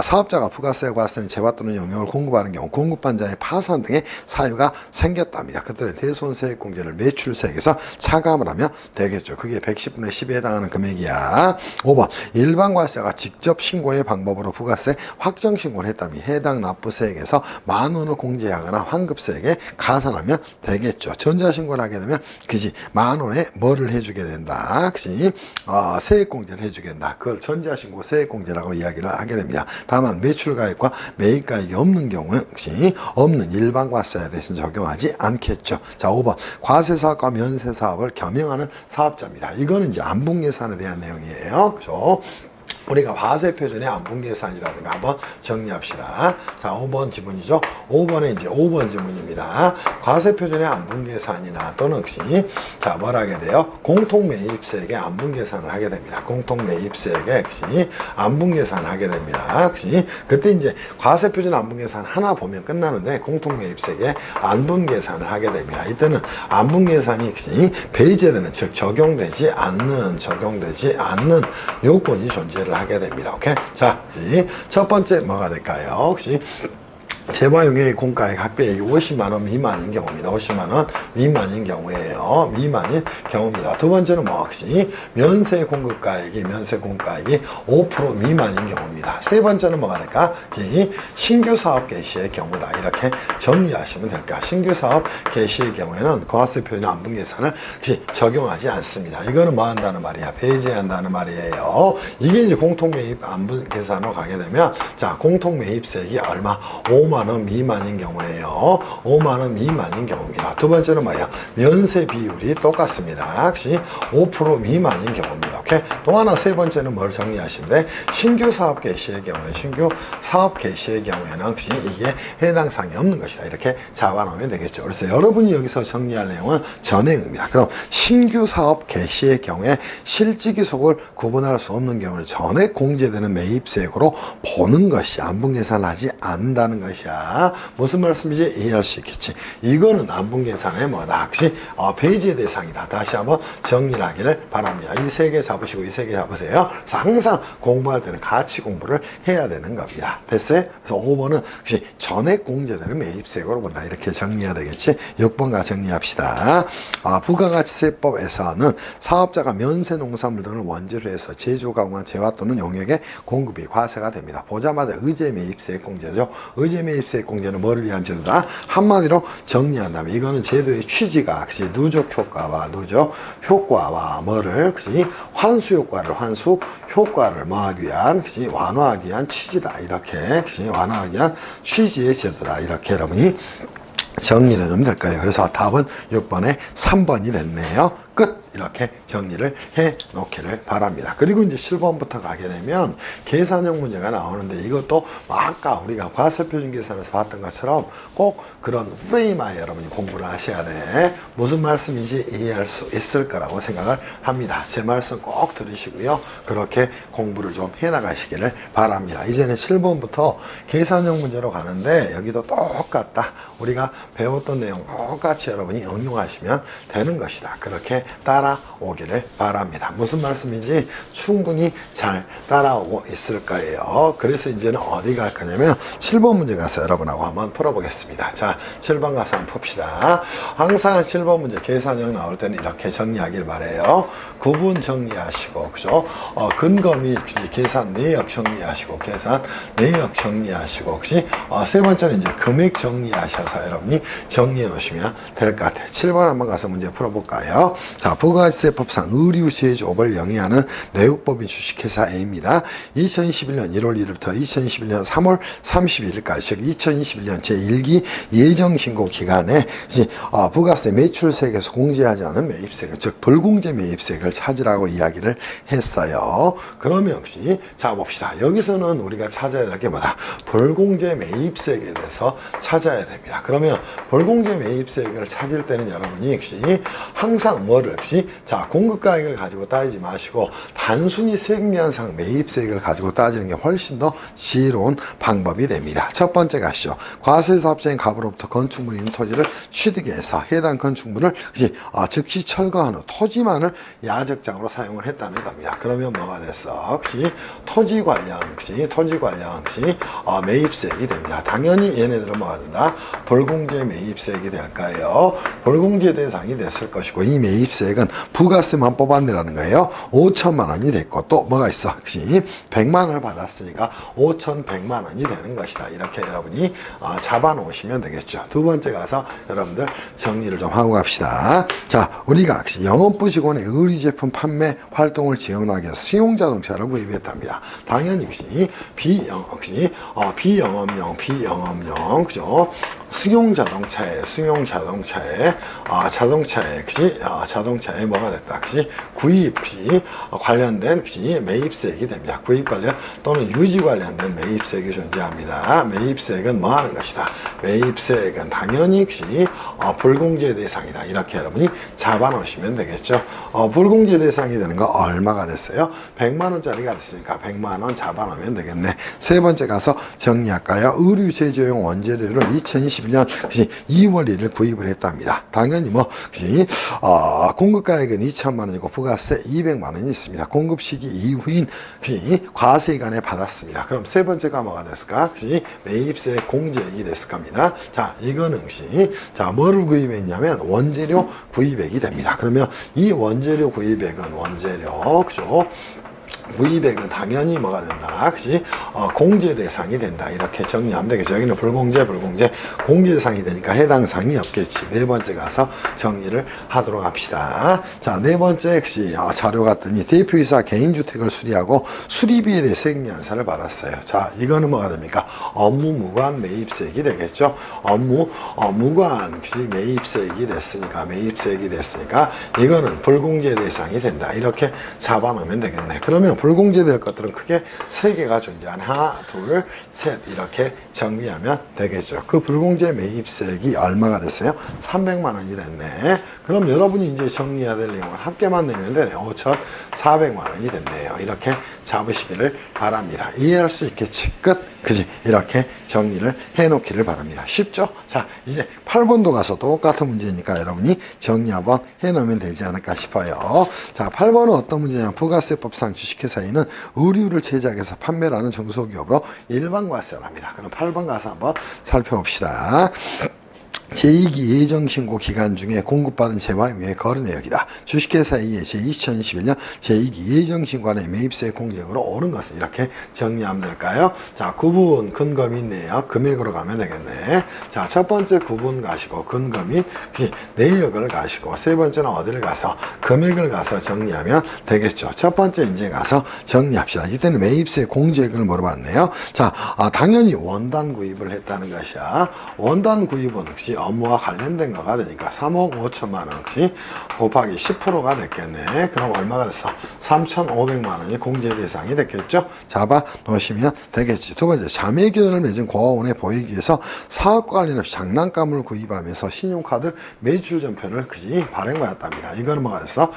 사업자가 부가세, 과세는 재화 또는 영역을 공급하는 경우 공급반자의 파산 등의 사유가 생겼답니다. 그때는 대손세액 공제를 매출세액에서 차감을 하면 되겠죠. 그게 110분의 10에 해당하는 금액이야. 5번 일반 과세자가 직접 신고의 방법으로 부가세 확정 신고를 했다면 해당 납부세액에서 10,000원을 공제하거나 환급세액에 가산하면 되겠죠. 전자신고를 하게 되면 그지 10,000원에 뭐를 해주게 된다. 그지 세액공제를 해주게 된다. 그걸 전자신고 세액공제라고 이야기를 하게 됩니다. 다만 매출가액과 매입가액이 없는 경우는 그지 없는 일반 과세에 대해서 적용하지 않겠죠. 자, 5번 과세사업과 면세사업을 겸용하는 사업자입니다. 이거는 이제 안분계산에 대한 내용이에요. 그죠? 우리가 과세표준의 안분계산이라든가 한번 정리합시다. 자, 5번 지문이죠. 5번에 이제 5번 지문입니다. 과세표준의 안분계산이나 또는 혹시 자, 뭘 하게 돼요? 공통매입세액의 안분계산을 하게 됩니다. 공통매입세액의 혹시 안분계산을 하게 됩니다. 혹시 그때 이제 과세표준 안분계산 하나 보면 끝나는데 공통매입세액의 안분계산을 하게 됩니다. 이때는 안분계산이 혹시 배제되는, 즉 적용되지 않는 요건이 존재를 하게 됩니다. 오케이? 자, 첫 번째 뭐가 될까요? 혹시 재화용의 공가액 학배액이 50만원 미만인 경우입니다. 50만원 미만인 경우에요. 미만인 경우입니다. 두 번째는 뭐 혹시 면세 공급가액이 5% 미만인 경우입니다. 세 번째는 뭐가 될까? 신규 사업 개시의 경우다. 이렇게 정리하시면 될까? 신규 사업 개시의 경우에는 과세표준 안분계산을 적용하지 않습니다. 이거는 뭐 한다는 말이야? 배제한다는 말이에요. 이게 이제 공통매입 안분계산으로 가게 되면 자, 공통매입세액이 얼마? 5만원 미만인 경우에요. 5만원 미만인 경우입니다. 두 번째는 뭐예요? 면세 비율이 똑같습니다. 역시 5% 미만인 경우입니다. 오케이? 또 하나 세 번째는 뭘 정리하시면 돼? 신규 사업 개시의 경우는 혹시 이게 해당 사항이 없는 것이다. 이렇게 잡아놓으면 되겠죠. 그래서 여러분이 여기서 정리할 내용은 전액입니다. 그럼 신규 사업 개시의 경우에 실지기속을 구분할 수 없는 경우는 전액 공제되는 매입세액으로 보는 것이 안분계산하지 않는다는 것이야. 무슨 말씀인지 이해할 수 있겠지. 이거는 안분계산의 뭐다? 혹시 배제 대상이다. 다시 한번 정리를 하기를 바랍니다. 이 세 개 잡으시고 이 세 개 잡으세요. 그래서 항상 공부할 때는 같이 공부를 해야 되는 겁니다. 됐어요? 그래서 5번은 혹시 전액 공제되는 매입세액으로 본다. 이렇게 정리해야 되겠지. 6번과 정리합시다. 부가가치세법에서는 사업자가 면세 농산물 등을 원재료 해서 제조, 가공한 재화 또는 용역의 공급이 과세가 됩니다. 보자마자 의제 매입세액 공제죠. 의제 매입세액 공제는 뭐를 위한 제도다? 한마디로 정리한다면 이거는 제도의 취지가 혹시 누적 효과와 뭐를 환수 효과를 뭐하기 위한 완화하기 위한 취지다. 이렇게 완화하기 위한 취지의 제도다. 이렇게 여러분이 정리를 하면 될 거예요. 그래서 답은 6번에 3번이 됐네요. 끝! 이렇게 정리를 해 놓기를 바랍니다. 그리고 이제 7번부터 가게 되면 계산형 문제가 나오는데 이것도 아까 우리가 과세표준 계산에서 봤던 것처럼 꼭 그런 프레임하에 여러분이 공부를 하셔야 돼. 무슨 말씀인지 이해할 수 있을 거라고 생각을 합니다. 제 말씀 꼭 들으시고요. 그렇게 공부를 좀 해 나가시기를 바랍니다. 이제는 7번부터 계산형 문제로 가는데 여기도 똑같다. 우리가 배웠던 내용 똑같이 여러분이 응용하시면 되는 것이다. 그렇게 따라오기를 바랍니다. 무슨 말씀인지 충분히 잘 따라오고 있을 거예요. 그래서 이제는 어디 갈 거냐면 7번 문제 가서 여러분하고 한번 풀어보겠습니다. 자, 7번 가서 한번 풉시다. 항상 7번 문제 계산형 나올 때는 이렇게 정리하길 바래요. 구분 정리하시고, 그죠? 근거미 계산 내역 정리하시고, 계산 내역 정리하시고, 혹시 세 번째는 이제 금액 정리하셔서 여러분이 정리해 놓으시면 될 것 같아요. 7번 한번 가서 문제 풀어볼까요? 자, 부가세법상 의류 제조업을 영위하는 내국법인 주식회사 A입니다. 2021년 1월 1일부터 2021년 3월 31일까지, 즉 2021년 제1기 예정신고 기간에 부가세 매출세액에서 공제하지 않은 매입세액, 즉 불공제 매입세액을 찾으라고 이야기를 했어요. 그러면 역시 자 봅시다. 여기서는 우리가 찾아야 될 게 뭐다? 불공제 매입세액에 대해서 찾아야 됩니다. 그러면 불공제 매입세액을 찾을 때는 여러분이 역시 항상 뭐를 역시 자 공급가액을 가지고 따지지 마시고 단순히 세액면상 매입세액을 가지고 따지는 게 훨씬 더 지혜로운 방법이 됩니다. 첫 번째 가시죠. 과세사업자인 갑으로부터 건축물이 있는 토지를 취득해서 해당 건축물을 즉시 철거한 후 토지만을 야적장으로 사용을 했다는 겁니다. 그러면 뭐가 됐어? 혹시 토지 관련 매입세액이 됩니다. 당연히 얘네들은 뭐가 된다? 불공제 매입세액이 될까요? 불공제 대상이 됐을 것이고 이 매입세액은 부가세만 뽑아내라는 거예요. 5천만 원이 됐고 또 뭐가 있어? 혹시 100만 원을 받았으니까 5,100만 원이 되는 것이다. 이렇게 여러분이 잡아 놓으시면 되겠죠. 두 번째 가서 여러분들 정리를 좀 하고 갑시다. 자, 우리가 혹시 영업부 직원의 의류 제품 판매 활동을 지원하기 위해서 승용 자동차를 구입했답니다. 당연히 혹시 비영업용, 그죠? 승용 자동차에 뭐가 됐다. 구입 관련된 매입세액이 됩니다. 구입 관련 또는 유지 관련된 매입세액이 존재합니다. 매입세액은 뭐 하는 것이다? 매입세액은 당연히 불공제 대상이다. 이렇게 여러분이 잡아 놓으시면 되겠죠. 불공제 대상이 되는 거 얼마가 됐어요? 100만 원짜리가 됐으니까 100만 원 잡아 놓으면 되겠네. 세 번째 가서 정리할까요? 의류 제조용 원재료를 2021년 2월 1일 구입을 했답니다. 당연히 공급가액은 2천만 원이고 부가세 200만 원이 있습니다. 공급 시기 이후인 과세기간에 받았습니다. 그럼 세 번째가 뭐가 됐을까? 매입세 공제액이 됐을 겁니다. 자, 이거는 뭐를 구입했냐면 원재료 구입액이 됩니다. 그러면 이 원재료 구입액은 그죠? 구입액은 당연히 뭐가 된다? 공제 대상이 된다. 이렇게 정리하면 되겠죠. 여기는 불공제, 공제 대상이 되니까 해당 사항이 없겠지. 네 번째 가서 정리를 하도록 합시다. 자, 네 번째 자료 갔더니 대표이사 개인주택을 수리하고 수리비에 대해 세액면사를 받았어요. 자, 이거는 뭐가 됩니까? 업무 무관 매입세액이 되겠죠. 업무 무관 매입세액이 됐으니까 이거는 불공제 대상이 된다. 이렇게 잡아놓으면 되겠네. 그러면 불공제될 것들은 크게 세 개가 존재하는 하나, 둘, 셋 이렇게 정리하면 되겠죠. 그 불공제 매입세액이 얼마가 됐어요? 300만 원이 됐네. 그럼 여러분이 이제 정리해야 될 내용을 합계만 내면 되네. 5,400만 원이 됐네요. 이렇게 잡으시기를 바랍니다. 이해할 수 있겠지? 끝. 그지? 이렇게 정리를 해 놓기를 바랍니다. 쉽죠? 자, 이제 8번도 가서 똑같은 문제니까 여러분이 정리 한번 해 놓으면 되지 않을까 싶어요. 자, 8번은 어떤 문제냐면 부가세법상 주식회사에는 의류를 제작해서 판매를 하는 중소기업으로 일반 과세를 합니다. 그럼 8번 가서 한번 살펴봅시다. 제2기 예정신고 기간 중에 공급받은 재화에 의해 거래 내역이다. 주식회사 A의 제2021년 제2기 예정신고안의 매입세 공제액으로 오른 것은 이렇게 정리하면 될까요? 자, 구분 근거 및 내역 금액으로 가면 되겠네. 자, 첫 번째 구분 가시고 근거 및 내역을 가시고 세 번째는 어디를 가서 금액을 가서 정리하면 되겠죠. 첫 번째 이제 가서 정리합시다. 이때는 매입세 공제액을 물어봤네요. 자, 당연히 원단 구입을 했다는 것이야. 원단 구입은 혹시 업무와 관련된 거가 되니까 3억 5천만 원 곱하기 10%가 됐겠네. 그럼 얼마가 됐어? 3,500만 원이 공제 대상이 됐겠죠? 잡아 놓으시면 되겠지. 두 번째, 자매 결연을 맺은 고아원에 보이기 위해서 사업과 관련 없이 장난감을 구입하면서 신용카드 매출 전표를 발행하였답니다. 이거는 뭐가 됐어?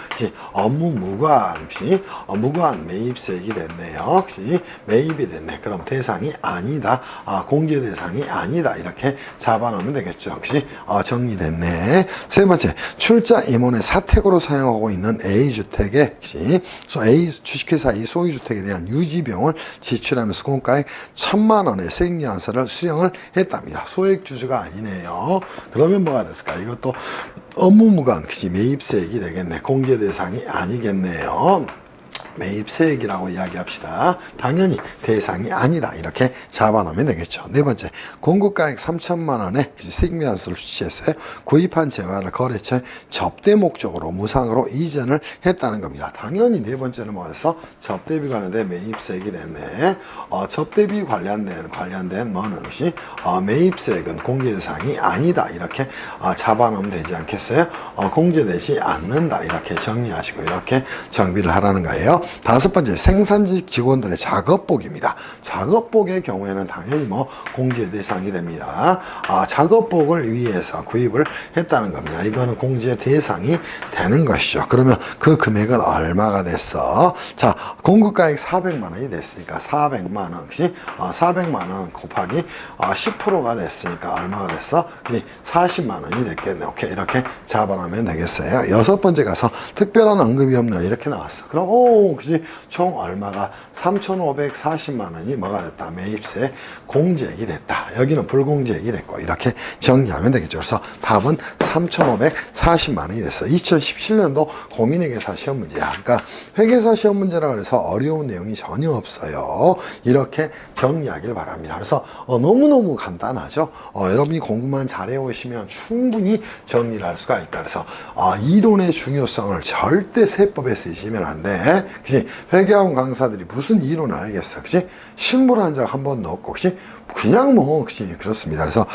업무 무관 매입세액이 됐네요. 매입이 됐네. 그럼 대상이 아니다. 공제 대상이 아니다. 이렇게 잡아 놓으면 되겠죠. 그지 정리됐네. 세 번째, 출자 임원의 사택으로 사용하고 있는 A주택의 A 주식회사 이 소유주택에 대한 유지비용을 지출하면서 공가액 1,000만 원의 세액연서를 수령을 했답니다. 소액주주가 아니네요. 그러면 뭐가 됐을까? 이것도 업무무관 그지 매입세액이 되겠네. 공제 대상이 아니겠네요. 매입세액이라고 이야기합시다. 당연히 대상이 아니다. 이렇게 잡아놓으면 되겠죠. 네 번째, 공급가액 3천만 원의 세액면서를 수취했어요. 구입한 재화를 거래처에 접대 목적으로 무상으로 이전을 했다는 겁니다. 당연히 네 번째는 뭐였어? 접대비 관련된 매입세액이 됐네. 접대비 관련된 뭐는 것이 매입세액은 공제 대상이 아니다. 이렇게 잡아놓으면 되지 않겠어요? 공제되지 않는다. 이렇게 정리하시고 이렇게 정비를 하라는 거예요. 다섯 번째, 생산직 직원들의 작업복입니다. 작업복의 경우에는 당연히 공제 대상이 됩니다. 작업복을 위해서 구입을 했다는 겁니다. 이거는 공제 대상이 되는 것이죠. 그러면 그 금액은 얼마가 됐어? 자, 공급가액 400만 원이 됐으니까 400만 원, 그치? 400만 원 곱하기 10%가 됐으니까 얼마가 됐어? 40만 원이 됐겠네. 오케이, 이렇게 잡아놓으면 되겠어요. 여섯 번째 가서 특별한 언급이 없는 이렇게 나왔어. 그럼 그지? 총 얼마가 3,540만 원이 뭐가 됐다? 매입세 공제액이 됐다. 여기는 불공제액이 됐고 이렇게 정리하면 되겠죠. 그래서 답은 3,540만 원이 됐어. 2017년도 공인회계사 시험 문제야. 그러니까 회계사 시험 문제라 그래서 어려운 내용이 전혀 없어요. 이렇게 정리하길 바랍니다. 그래서 너무너무 간단하죠. 여러분이 공부만 잘해 오시면 충분히 정리를 할 수가 있다. 그래서 이론의 중요성을 절대 세법에 쓰시면 안 돼. 그치? 회계학원 강사들이 무슨 이론을 알겠어. 그치? 실물 한 장 한 번도 없고, 그치? 그냥 그치? 그렇습니다. 그래서,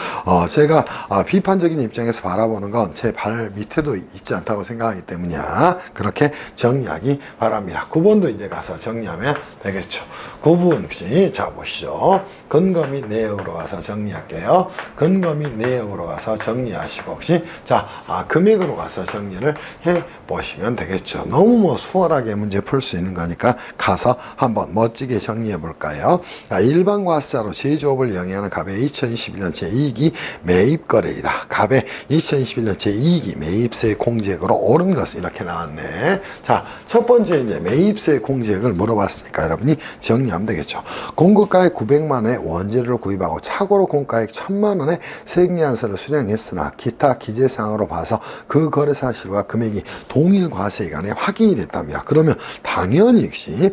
제가, 비판적인 입장에서 바라보는 건 제 발 밑에도 있지 않다고 생각하기 때문이야. 그렇게 정리하기 바랍니다. 9번도 이제 가서 정리하면 되겠죠. 9번, 그치? 자, 보시죠. 근거 및 내역으로 가서 정리할게요. 근거 및 내역으로 가서 정리하시고, 그치? 자, 금액으로 가서 정리를 해 보시면 되겠죠. 너무 수월하게 문제 풀 수 있는 거니까 가서 한번 멋지게 정리해 볼까요? 일반 과세자로 제조업을 영위하는 갑의 2021년 제2기 매입거래이다. 갑의 2021년 제2기 매입세 공제액으로 옳은 것은 이렇게 나왔네. 자, 첫 번째 이제 매입세 공제액을 물어봤으니까 여러분이 정리하면 되겠죠. 공급가액 900만 원의 원재료를 구입하고 착오로 공가액 1000만 원의 세액연서를 수령했으나 기타 기재사항으로 봐서 그 거래 사실과 금액이 동일 과세기간에 확인이 됐답니다. 그러면 당연히 그지?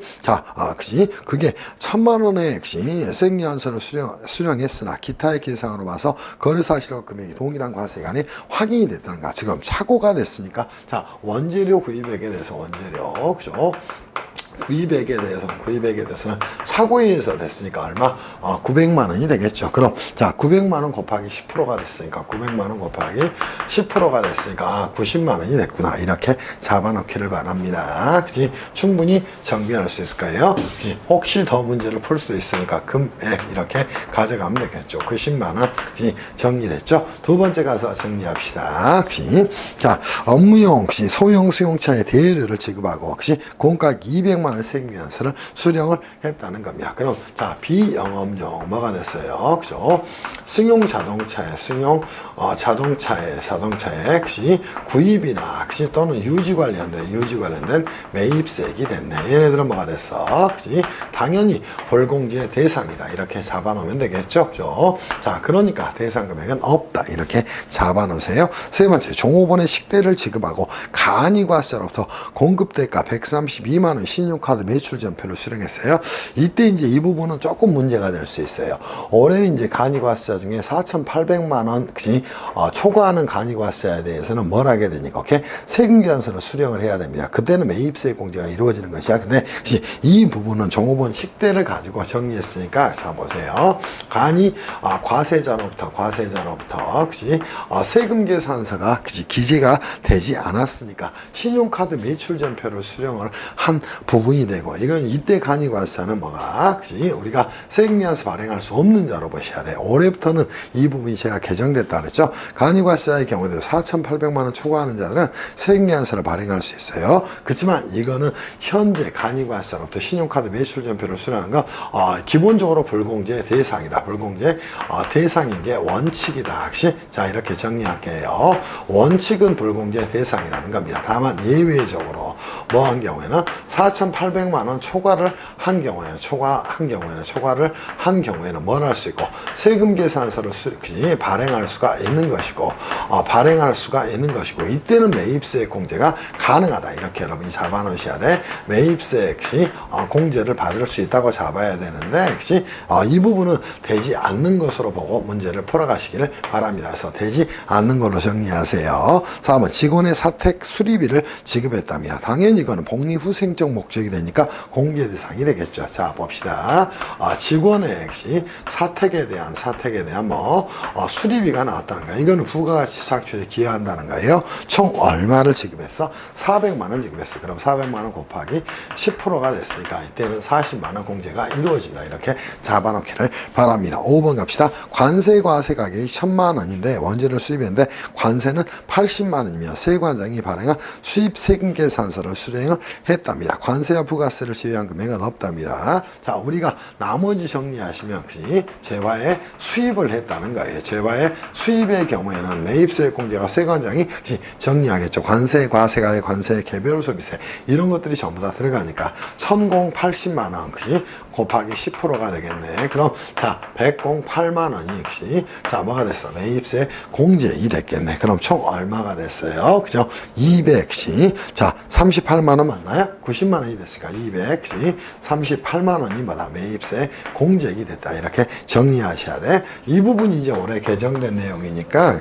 그게 1000만 원의 세액연서를 수령했으나 기타의 기재사항으로 봐서 거래 사실과 금액이 동일한 과세기간에 확인이 됐다는 거. 지금 착오가 됐으니까 자, 원재료 구입액에 대해서 원재료 그죠? 구입액에 대해서는 착오에 의해서 됐으니까 얼마? 900만 원이 되겠죠. 그럼 자, 900만 원 곱하기 10%가 됐으니까 900만 원 곱하기 10%가 됐으니까 90만 원이 됐구나. 이렇게 잡아놓기를 바랍니다. 그치? 충분히 정비할 수 있을 거예요. 그치? 혹시 더 문제를 풀 수 있으니까 금액 이렇게 가져가면 되겠죠. 90만 원 정리됐죠. 두 번째 가서 정리합시다. 그치? 자, 업무용 소형 수용차의 대여료를 지급하고 공가액 200만 원 세액연서를 수령을 했다는 겁니다. 그럼 자, 비영업용 뭐가 됐어요? 그죠? 승용 자동차에 자동차에 구입이나 또는 유지 관련된 매입세액이 됐네. 얘네들은 뭐가 됐어? 그치? 당연히 불공제 대상이다. 이렇게 잡아놓으면 되겠죠. 그죠? 자, 그러니까 대상 금액은 없다. 이렇게 잡아놓으세요. 세 번째, 종업원의 식대를 지급하고 간이과세로부터 공급대가 132만 원 신용카드 매출전표를 수령했어요. 이때 이제 이 부분은 조금 문제가 될 수 있어요. 올해는 이제 간이과세자 중에 4,800만 원 초과하는 간이과세자에 대해서는 뭘 하게 되니까 세금계산서를 수령을 해야 됩니다. 그때는 매입세 공제가 이루어지는 것이야. 근데 이 부분은 종업원 식대를 가지고 정리했으니까 자 보세요. 간이 과세자로부터 세금계산서가 기재가 되지 않았으니까 신용카드 매출전표를 수령을 한 부분 부분이 되고, 이건 이때 간이과세자는 뭐가, 그지? 우리가 세금미안서 발행할 수 없는 자로 보셔야 돼. 올해부터는 이 부분이 제가 개정됐다 그랬죠. 간이과세자의 경우에도 4,800만 원 초과하는 자들은 세금미안서를 발행할 수 있어요. 그렇지만 이거는 현재 간이과세자로부터 신용카드 매출전표를 수령한 거 기본적으로 불공제 대상이다. 불공제 대상인 게 원칙이다. 그치? 자, 이렇게 정리할게요. 원칙은 불공제 대상이라는 겁니다. 다만 예외적으로 뭐 한 경우에는 4,800만 원 초과를 한 경우에는 초과를 한 경우에는 뭘 할 수 있고 세금 계산서를 발행할 수가 있는 것이고 이때는 매입세 공제가 가능하다. 이렇게 여러분이 잡아 놓으셔야 돼. 매입세 공제를 받을 수 있다고 잡아야 되는데 이 부분은 되지 않는 것으로 보고 문제를 풀어가시기를 바랍니다. 그래서 되지 않는 걸로 정리하세요. 4번 직원의 사택 수리비를 지급했답니다. 당연히 이거는 복리후생적 목적이 되니까 공제 대상이 되겠죠. 자, 봅시다. 직원의 사택에 대한 수리비가 나왔다는 거예요. 이거는 부가가치 착취에 기여한다는 거예요. 총 얼마를 지급했어? 400만 원 지급했어. 그럼 400만 원 곱하기 10%가 됐으니까 이때는 40만 원 공제가 이루어진다. 이렇게 잡아놓기를 바랍니다. 5번 갑시다. 관세 과세 가격이 1,000만 원인데 원재료 수입했는데 관세는 80만 원이며 세관장이 발행한 수입 세금 계산서를 수령을 했답니다. 관세와 부가세를 제외한 금액은 없답니다. 자, 우리가 나머지 정리하시면 재화의 수입을 했다는 거예요. 재화의 수입의 경우에는 매입세 공제와 세관장이 정리하겠죠. 관세, 과세가의 관세, 개별 소비세 이런 것들이 전부 다 들어가니까 1,080만 원 곱하기 10%가 되겠네. 그럼 자 108만 원이 자 뭐가 됐어? 매입세 공제이 됐겠네. 그럼 총 얼마가 됐어요? 그죠? 200씩 자 38만 원 맞나요? 90만 원이 됐으니까 200씩 38만 원이 뭐다? 매입세 공제액이 됐다. 이렇게 정리하셔야 돼. 이 부분이 이제 올해 개정된 내용이니까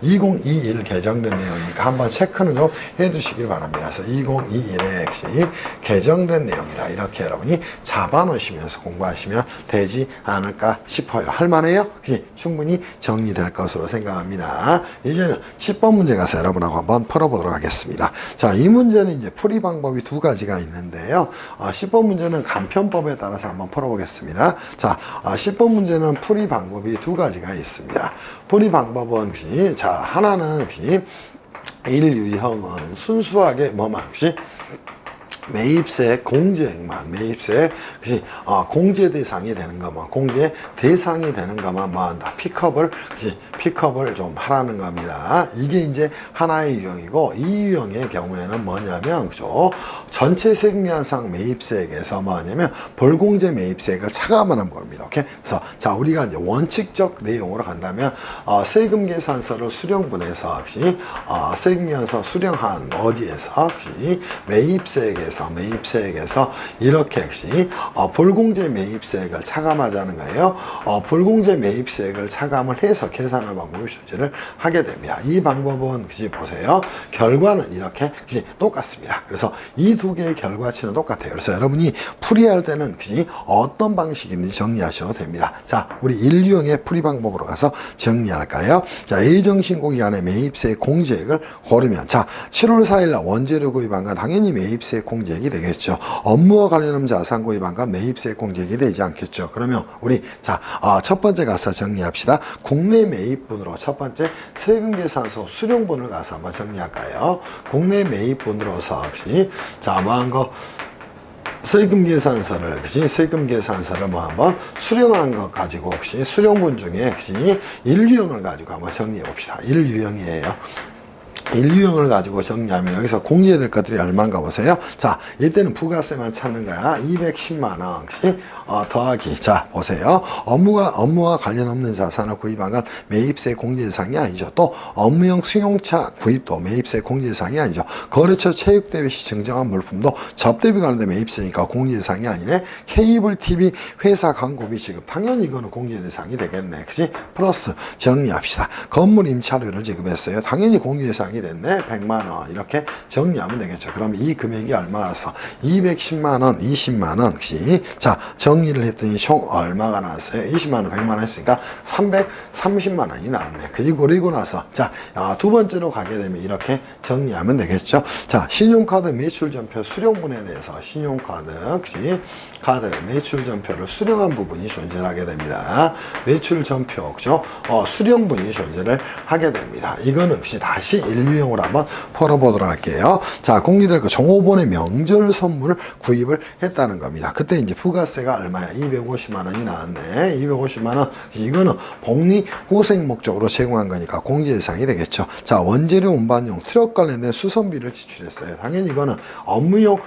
2021 개정된 내용이니까 한번 체크는 좀 해두시길 바랍니다. 그래서 2021에 개정된 내용이다. 이렇게 여러분이 잡아놓으시면 공부하시면 되지 않을까 싶어요. 할만해요? 충분히 정리될 것으로 생각합니다. 이제는 10번 문제 가서 여러분하고 한번 풀어보도록 하겠습니다. 자, 이 문제는 이제 풀이 방법이 두 가지가 있는데요. 10번 문제는 간편법에 따라서 한번 풀어보겠습니다. 자, 10번 문제는 풀이 방법이 두 가지가 있습니다. 풀이 방법은 자, 하나는 1유형은 순수하게 뭐만 매입세 공제액만 매입세 공제 대상이 되는 것만 공제 대상이 되는 것만 뭐 한다 픽업을 좀 하라는 겁니다. 이게 이제 하나의 유형이고 이 유형의 경우에는 뭐냐면 전체 세금미안상 매입세액에서 뭐냐면 벌공제 매입세액을 차감하는 겁니다. 오케이? 그래서 자 우리가 이제 원칙적 내용으로 간다면 세금 계산서를 수령분해서 세금미안서 수령한 어디에서 매입세액에서 이렇게 불공제 매입세액을 차감하자는 거예요. 불공제 매입세액을 차감을 해서 계산할 방법이 존재를 하게 됩니다. 이 방법은 보세요. 결과는 이렇게 똑같습니다. 그래서 이 두 개의 결과치는 똑같아요. 그래서 여러분이 풀이할 때는 어떤 방식인지 정리하셔도 됩니다. 자, 우리 1유형의 풀이 방법으로 가서 정리할까요? 자, 예정신고기간의 매입세 공제액을 고르면 자, 7월 4일 날 원재료 구입한 건 당연히 매입세 공제액이 되겠죠. 업무와 관련한 자산 구입한 건 매입세 공제액이 되지 않겠죠. 그러면 우리 자, 첫 번째 가서 정리합시다. 국내 매입분으로 첫 번째 세금계산서 수령분을 가서 한번 정리할까요? 국내 매입분으로서 자, 뭐 한 거 세금계산서를 뭐 한번 수령한 것 가지고 수령분 중에 1유형을 가지고 한번 정리해 봅시다. 1유형이에요. 1유형을 가지고 정리하면 여기서 공제될 것들이 얼마인가 보세요. 자, 이때는 부가세만 찾는 거야. 210만 원씩 더하기. 자, 보세요. 업무와 관련 없는 자산을 구입한 건 매입세 공제 대상이 아니죠. 또 업무용 승용차 구입도 매입세 공제 대상이 아니죠. 거래처 체육대회 시 증정한 물품도 접대비 관련된 매입세니까 공제 대상이 아니네. 케이블 TV 회사 광고비 지급 당연히 이거는 공제 대상이 되겠네. 그치? 플러스 정리합시다. 건물 임차료를 지급했어요. 당연히 공제 대상이 대상이 됐네. 100만 원 이렇게 정리하면 되겠죠. 그럼 이 금액이 얼마라서 210만 원, 20만 원. 자, 정리를 했더니 총 얼마가 나왔어요? 20만 원, 100만 원 했으니까 330만 원이 나왔네. 그리고 나서 자, 두 번째로 가게 되면 이렇게 정리하면 되겠죠. 자, 신용카드 매출전표 수령분에 대해서 신용카드 카드 매출전표를 수령한 부분이 존재하게 됩니다. 매출전표 그죠? 수령분이 존재를 하게 됩니다. 이거는 역시 다시 인류형으로 한번 풀어보도록 할게요. 자, 공개될 거 종업원의 명절 선물을 구입을 했다는 겁니다. 그때 이제 부가세가 얼마야? 250만 원이 나왔네. 250만 원. 이거는 복리 후생 목적으로 제공한 거니까 공제 대상이 되겠죠. 자, 원재료 운반용 트럭 관련된 수선비를 지출했어요. 당연히 이거는 업무용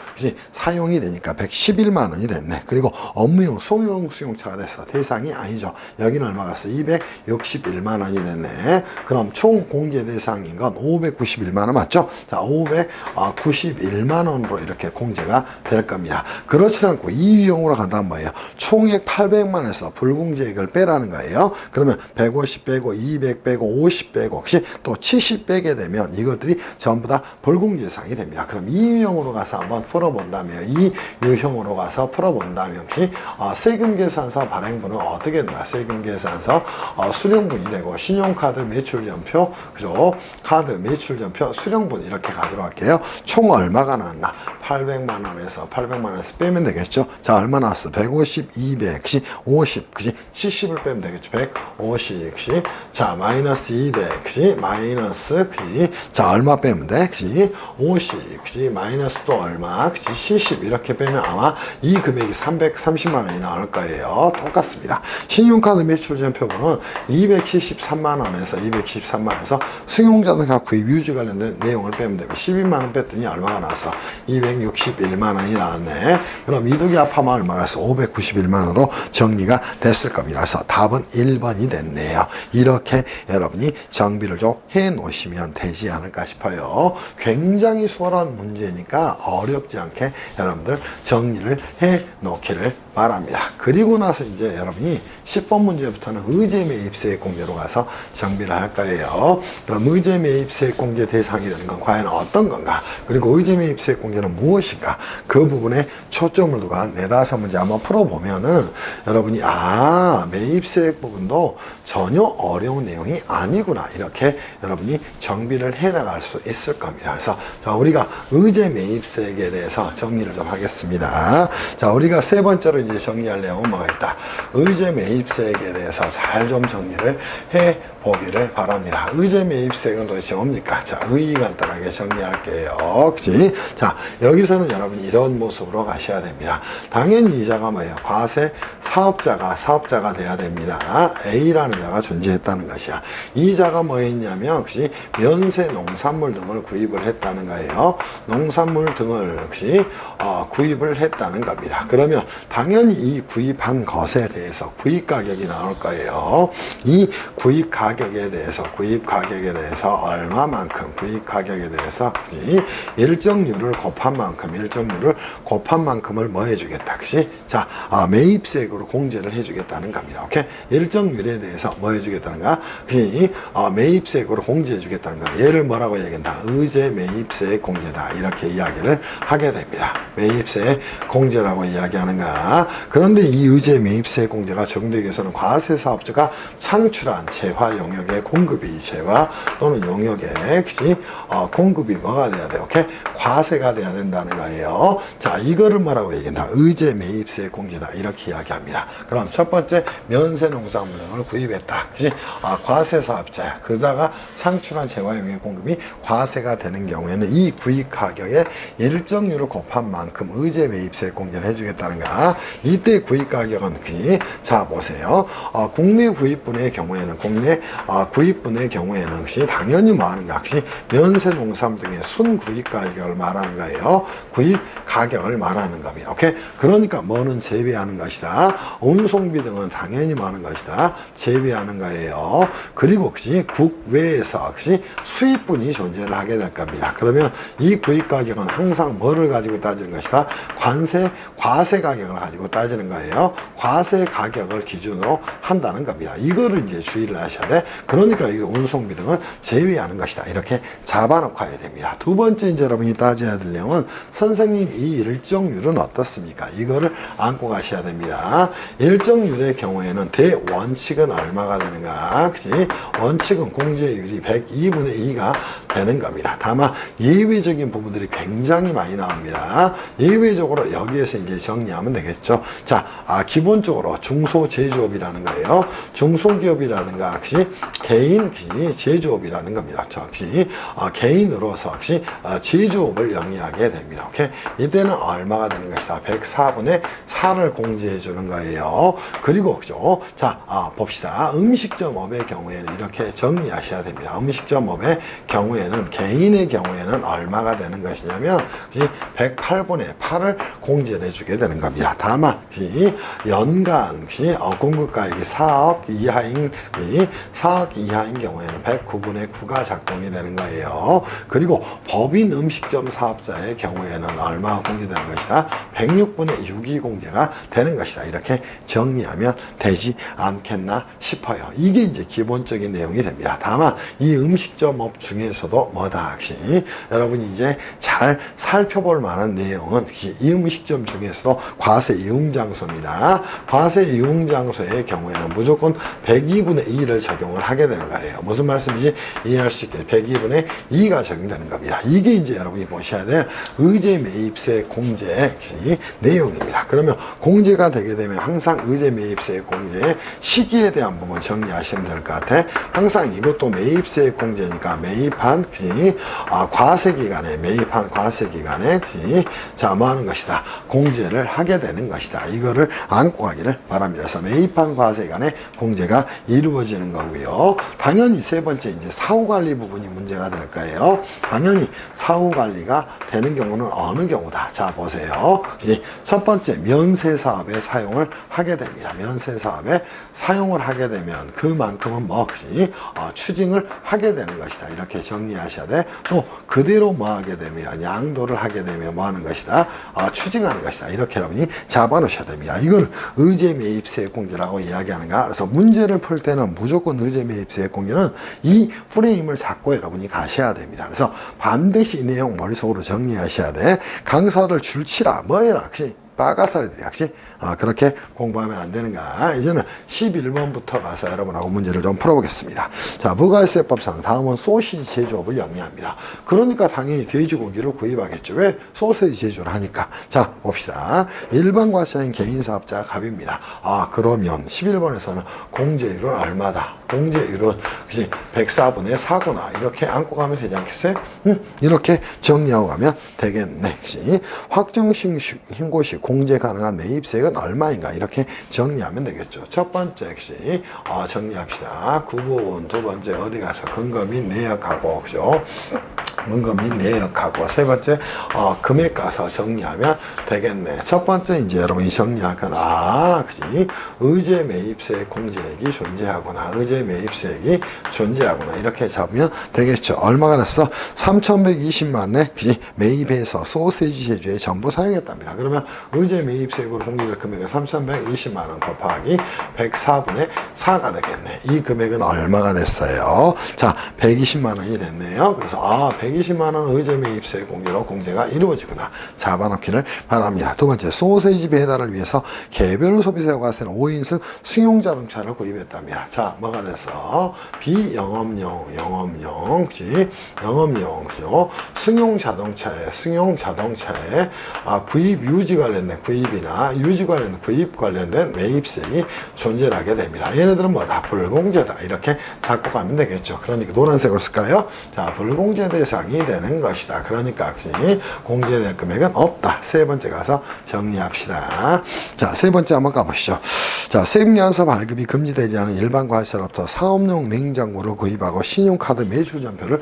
사용이 되니까 111만 원이 됐네. 그리고 업무용 소형 수용차가 됐어. 대상이 아니죠. 여기는 얼마 갔어? 261만 원이 됐네. 그럼 총 공제 대상인 건 591만 원 맞죠? 자, 591만 원으로 이렇게 공제가 될 겁니다. 그렇지 않고 이유용으로 간다면 뭐예요? 총액 800만 원에서 불공제액을 빼라는 거예요. 그러면 150 빼고 200 빼고 50 빼고 혹시 또 70 빼게 되면 이것들이 전부 다 불공제 대상이 됩니다. 그럼 이유용으로 가서 한번 풀어본다면 이유형으로 가서 풀어본다면 혹시 세금 계산서 발행분은 어떻게 된다? 세금 계산서 수령분이 되고 신용카드 매출전표 그죠? 카드 매출전표 수령분 이렇게 가도록 할게요. 총 얼마가 나왔나? 800만 원에서 빼면 되겠죠. 자, 얼마 나왔어? 150, 200, 50, 70을 빼면 되겠죠. 150, 자, 마이너스 200, 마이너스, 자, 얼마 빼면 돼? 50, 마이너스 또 얼마? 70 이렇게 빼면 아마 이 금액이 330만 원이 나올 거예요. 똑같습니다. 신용카드 매출전표분은 273만 원에서 273만 원에서 승용자동차 구입 유지 관련된 내용을 빼면 되고 12만 원 뺐더니 얼마가 나왔어? 261만 원이 나왔네. 그럼 이 두 개 합하면 얼마가 있어? 591만 원으로 정리가 됐을 겁니다. 그래서 답은 1번이 됐네요. 이렇게 여러분이 정비를 좀 해 놓으시면 되지 않을까 싶어요. 굉장히 수월한 문제니까 어렵지 않게 여러분들 정리를 해 놓기를 바랍니다. 그리고 나서 이제 여러분이 10번 문제부터는 의제 매입세액 공제로 가서 정비를 할 거예요. 그럼 의제 매입세액 공제 대상이 되는 건 과연 어떤 건가? 그리고 의제 매입세액 공제는 무엇인가? 그 부분에 초점을 두고 한 4-5문제 한번 풀어보면은 여러분이 매입세액 부분도 전혀 어려운 내용이 아니구나 이렇게 여러분이 정비를 해 나갈 수 있을 겁니다. 그래서 자, 우리가 의제 매입세액에 대해서 정리를 좀 하겠습니다. 자, 우리가 세 번째로 이제 정리할 내용은 뭐가 있다? 의제 매입세액에 대해서 잘 좀 정리를 해 보기를 바랍니다. 의제 매입세액은 도대체 뭡니까? 자, 간단하게 정리할게요. 그치? 자, 여기서는 여러분이 이런 모습으로 가셔야 됩니다. 당연히 이자가 뭐예요? 과세 사업자가 돼야 됩니다. A라는 자가 존재했다는 것이야. 이 자가 뭐였냐면, 그치? 면세 농산물 등을 구입을 했다는 거예요. 농산물 등을, 그치? 구입을 했다는 겁니다. 그러면 당연히 이 구입한 것에 대해서 구입 가격이 나올 거예요. 이 구입 가격에 대해서 얼마만큼 구입 가격에 대해서 일정률을 곱한 만큼을 뭐 해주겠다. 그치? 자, 매입세액으로 공제를 해주겠다는 겁니다. 오케이? 일정률에 대해서 뭐 해주겠다는가? 그치? 매입세액으로 공제해주겠다는 거. 얘를 뭐라고 얘기한다? 의제 매입세액 공제다. 이렇게 이야기를 하게 됩니다. 매입세액 공제라고 이야기하는가? 그런데 이 의제 매입세액 공제가 적용되기 위해서는 과세 사업자가 창출한 재화 용역의 공급이 재화 또는 용역의 공급이 뭐가 돼야 돼? 오케이? 과세가 돼야 된다는 거예요. 자, 이거를 뭐라고 얘기한다? 의제 매입세액 공제다. 이렇게 이야기합니다. 그럼 첫 번째 면세 농산물 등을 구입했다. 그치? 과세 사업자야. 그자가 창출한 재화 용역 공급이 과세가 되는 경우에는 이 구입 가격의 일정률을 곱한 만큼 의제 매입세액 공제를 해주겠다는가? 이때 구입 가격은 자, 보세요. 국내 구입분의 경우에는 혹시 당연히 뭐 하는가? 혹시 면세 농산물 등의 순 구입 가격을 말하는 거예요. 구입 가격을 말하는 겁니다. 오케이? 그러니까 뭐는 재배하는 것이다. 운송비 등은 당연히 뭐 하는 것이다. 재배하는 거예요. 그리고 혹시 국외에서 혹시 수입분이 존재를 하게 될 겁니다. 그러면 이 구입 가격은 항상 뭐를 가지고 따지는 것이다? 과세 가격을 가지고 가지고 따지는 거예요. 과세 가격을 기준으로 한다는 겁니다. 이거를 이제 주의를 하셔야 돼. 그러니까 이 운송비 등을 제외하는 것이다. 이렇게 잡아놓고 해야 됩니다. 두 번째 이제 여러분이 따져야 될 내용은 선생님 이 일정률은 어떻습니까? 이거를 안고 가셔야 됩니다. 일정률의 경우에는 대원칙은 얼마가 되는가? 그치? 원칙은 공제율이 102분의 2가 되는 겁니다. 다만 예외적인 부분들이 굉장히 많이 나옵니다. 예외적으로 여기에서 이제 정리하면 되겠죠. 자, 기본적으로 중소제조업이라는 거예요. 중소기업이라든가 혹시 개인 혹시 제조업이라는 겁니다. 혹시 개인으로서 혹시 제조업을 영위하게 됩니다. 오케이? 이때는 얼마가 되는 것이다. 104분의 4를 공제해 주는 거예요. 그리고 그죠? 자, 봅시다. 음식점업의 경우에는 이렇게 정리하셔야 됩니다. 음식점업의 경우에는 개인의 경우에는 얼마가 되는 것이냐면 108분의 8을 공제를 해주게 되는 겁니다. 다만 연간 공급가액이 4억 이하인 4억 이하인 경우에는 109분의 9가 작동이 되는 거예요. 그리고 법인 음식점 사업자의 경우에는 얼마가 공제되는 것이다. 106분의 6이 공제가 되는 것이다. 이렇게 정리하면 되지 않겠나 싶어요. 이게 이제 기본적인 내용이 됩니다. 다만 이 음식점업 중에서도 뭐다 혹시 여러분이 이제 잘 살펴볼 만한 내용은 이 음식점 중에서도 과세 이용장소입니다. 과세 이용장소의 경우에는 무조건 102분의 2를 적용을 하게 되는 거예요. 무슨 말씀인지 이해할 수 있게 102분의 2가 적용되는 겁니다. 이게 이제 여러분이 보셔야 될 의제 매입세 공제 내용입니다. 그러면 공제가 되게 되면 항상 의제 매입세 공제의 시기에 대한 부분 정리하시면 될 것 같아. 항상 이것도 매입세 공제니까 매입한 과세 기간에 매입한 과세 기간에 자, 뭐 하는 것이다. 공제를 하게 되는 것이다. 이거를 안고 가기를 바랍니다. 그래서 매입한 과세 기간에 공제가 이루어지는 거고요. 당연히 세 번째 이제 사후 관리 부분이 문제가 될 거예요. 당연히 사후 관리가 되는 경우는 어느 경우다. 자, 보세요. 첫 번째 면세 사업에 사용을 하게 됩니다. 면세 사업에 사용을 하게 되면 그만큼은 뭐 추징을 하게 되는 것이다. 이렇게 정리하셔야 돼. 또 그대로 뭐 하게 되면 양도를 하게 되면 뭐 하는 것이다. 추징하는 것이다. 이렇게 여러분이 잡아놓으셔야 됩니다. 이걸 의제 매입세 공제라고 이야기하는가. 그래서 문제를 풀 때는 무조건 의제 매입세 공제는 이 프레임을 잡고 여러분이 가셔야 됩니다. 그래서 반드시 이 내용 머릿속으로 정리하셔야 돼. 강사를 줄치라 뭐해라 혹시 빠가사리들이 역시 그렇게 공부하면 안 되는가. 이제는 11번부터 가서 여러분하고 문제를 좀 풀어보겠습니다. 자, 부가세법상 다음은 소시지 제조업을 영위합니다. 그러니까 당연히 돼지고기를 구입하겠죠. 왜? 소세지 제조를 하니까. 자, 봅시다. 일반 과세인 개인사업자가 갑입니다. 그러면 11번에서는 공제율은 얼마다? 공제율은 104분의 4구나. 이렇게 안고 가면 되지 않겠어요? 이렇게 정리하고 가면 되겠네. 확정 신고시 공제 가능한 매입세액은 얼마인가? 이렇게 정리하면 되겠죠. 첫 번째 역시 정리합시다. 구분. 두 번째 어디 가서 근거 및 내역하고, 그죠? 근거 및 내역하고, 세 번째 금액 가서 정리하면 되겠네. 첫 번째 이제 여러분이 정리할 건 그지? 의제 매입세 공제액이 존재하구나. 의제 매입세액이 존재하구나. 이렇게 잡으면 되겠죠. 얼마가 됐어? 3,120만원에 그지? 매입해서 소세지 제조에 전부 사용했답니다. 그러면 의제 매입세액으로 공제될 금액은 3,120만원 곱하기 104분의 4가 되겠네. 이 금액은 얼마가 됐어요? 자, 120만원이 됐네요. 그래서 120만원 의제 매입세 공제로 공제가 이루어지구나. 잡아놓기를 바랍니다. 두 번째, 소세지 배달을 위해서 개별 소비세가 세는 5인승 승용 자동차를 구입했답니다. 자, 뭐가 됐어? 비영업용, 그치? 영업용, 그죠? 승용 자동차에 구입 유지 관련된 구입이나 유지 관련된 구입 관련된 매입세액이 존재하게 됩니다. 얘네들은 뭐다? 불공제다. 이렇게 잡고 가면 되겠죠. 그러니까 노란색으로 쓸까요? 자, 불공제 대상이 되는 것이다. 그러니까 공제될 금액은 없다. 세 번째 가서 정리합시다. 자, 세 번째 한번 가보시죠. 자, 세금연서 발급이 금지되지 않은 일반 과세로부터 사업용 냉장고를 구입하고 신용카드 매출전표를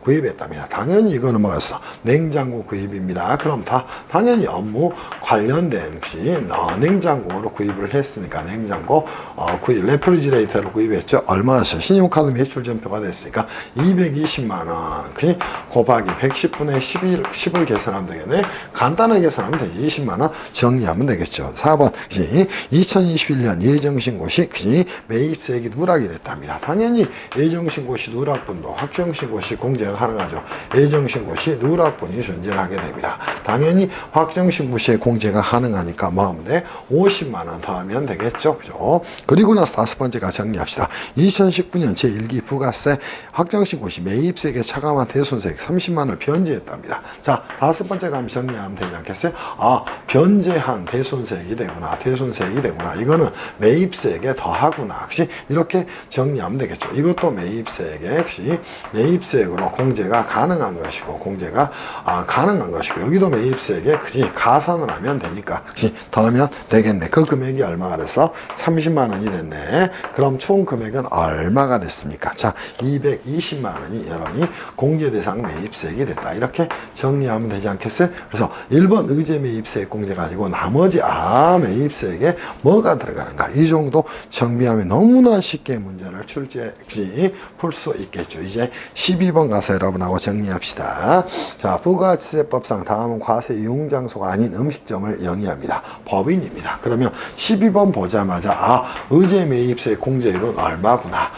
구입했답니다. 당연히 이거는 뭐였어? 냉장고 구입입니다. 그럼 당연히 업무 관련된 냉장고로 구입을 했으니까 냉장고 구입, 레프리지레이터를 구입했죠. 얼마였어요? 신용카드 매출전표가 됐으니까 220만원 곱하기 110분의 10을 계산하면 되겠네. 간단하게 계산하면 되지. 20만원 정리하면 되겠죠. 4번 2021년 예정신고시 매입세액이 누락이 됐답니다. 당연히 예정신고시 누락분도 확정신고시 공제가 가능하죠. 예정신고시 누락분이 존재를 하게 됩니다. 당연히 확정신고시에 공제가 가능하니까 뭐 하면 돼? 50만원 더하면 되겠죠. 그죠? 그리고 나서 다섯 번째가 정리합시다. 2019년 제1기 부가세 확정신고시 매입세액에 차감한 대손세액 30만원을 변제했답니다. 자, 다섯 번째 가면 정리하면 되지 않겠어요? 변제한 대손세액이 되구나. 대손세액이 되구나. 이거는 매입세액에 더하구나. 혹시 이렇게 정리하면 되겠죠. 이것도 매입세액에 매입세액으로 공제가 가능한 것이고 공제가 가능한 것이고 여기도 매입세액에 가산을 하면 되니까 더하면 되겠네. 그 금액이 얼마가 됐어? 30만 원이 됐네. 그럼 총 금액은 얼마가 됐습니까? 자, 220만 원이 여러분이 공제 대상 매입세액이 됐다. 이렇게 정리하면 되지 않겠어요? 그래서 1번 의제 매입세액 공제 가지고 나머지 매입세액에 뭐가 들어가는가? 이 정도 정비하면 너무나 쉽게 문제를 풀 수 있겠죠. 이제 12번 가서 여러분하고 정리합시다. 자, 부가세법상 다음은 과세 이용 장소가 아닌 음식점을 영위합니다. 법인입니다. 그러면 12번 보자마자 의제 매입세 공제율은 얼마구나.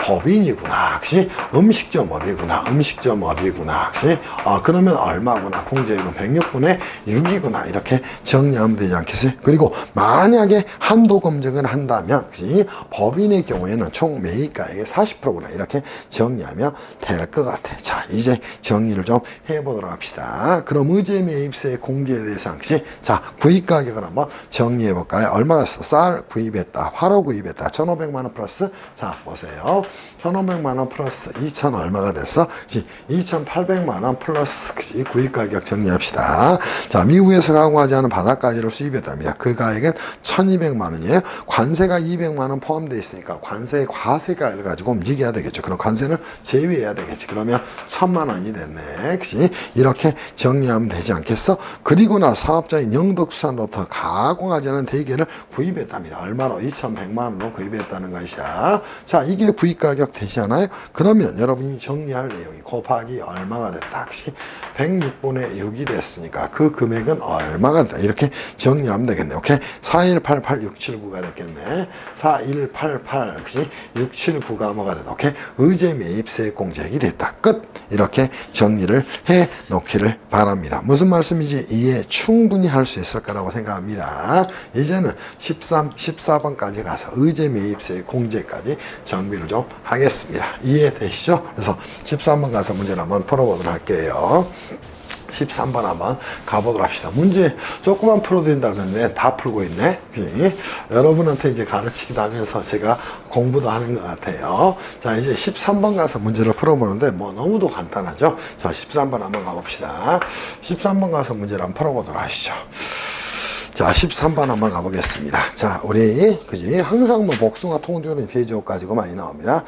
법인이구나. 혹시 음식점업이구나. 음식점업이구나. 혹시 그러면 얼마구나. 공제율은 106분의 6이구나. 이렇게 정리하면 되지 않겠어요? 그리고 만약에 한도 검증을 한다면 혹시 법인의 경우에는 총 매입가액의 40%구나. 이렇게 정리하면 될 것 같아. 자, 이제 정리를 좀 해보도록 합시다. 그럼 의제 매입세 공제 대상 시 자, 구입 가격을 한번 정리해 볼까요? 얼마가 쌀 구입했다. 화로 구입했다. 1,500만 원 플러스 자, 보세요. 1,500만 원 플러스 2,000 얼마가 됐어? 2,800만 원 플러스 구입 가격 정리합시다. 자, 미국에서 가공하지 않은 바닷가지를 수입했답니다. 그 가액은 1,200만 원이에요. 관세가 200만 원 포함되어 있으니까 관세의 과세가를 가지고 움직여야 되겠죠. 그럼 관세는 제외해야 되겠지. 그러면 1,000만 원이 됐네. 이렇게 정리하면 되지 않겠어? 그리고 나 사업자인 영덕수산로부터 가공하지 않은 대게를 구입했답니다. 얼마로? 2,100만 원으로 구입했다는 것이야. 자, 이게 구입 가격 되지 않아요? 그러면 여러분이 정리할 내용이 곱하기 얼마가 됐다. 106분의 6이 됐으니까 그 금액은 얼마가 됐다. 이렇게 정리하면 되겠네. 오케이? 4188679가 됐겠네. 4188 679가 뭐가 됐다. 오케이? 의제 매입세 공제액이 됐다. 끝. 이렇게 정리를 해 놓기를 바랍니다. 무슨 말씀인지 이해 충분히 할 수 있을 거라고 생각합니다. 이제는 13, 14번까지 가서 의제 매입세 공제까지 정비를 좀 하겠습니다. 이해되시죠? 그래서 13번 가서 문제를 한번 풀어보도록 할게요. 13번 한번 가보도록 합시다. 문제 조금만 풀어도 된다는데 다 풀고 있네. 여러분한테 이제 가르치기도 하면서 제가 공부도 하는 것 같아요. 자, 이제 13번 가서 문제를 풀어보는데 뭐 너무도 간단하죠. 자, 13번 한번 가봅시다. 13번 가서 문제를 한번 풀어보도록 하시죠. 자, 13번 한번 가보겠습니다. 자, 우리 항상 뭐 복숭아 통조림 제조업 가지고 많이 나옵니다.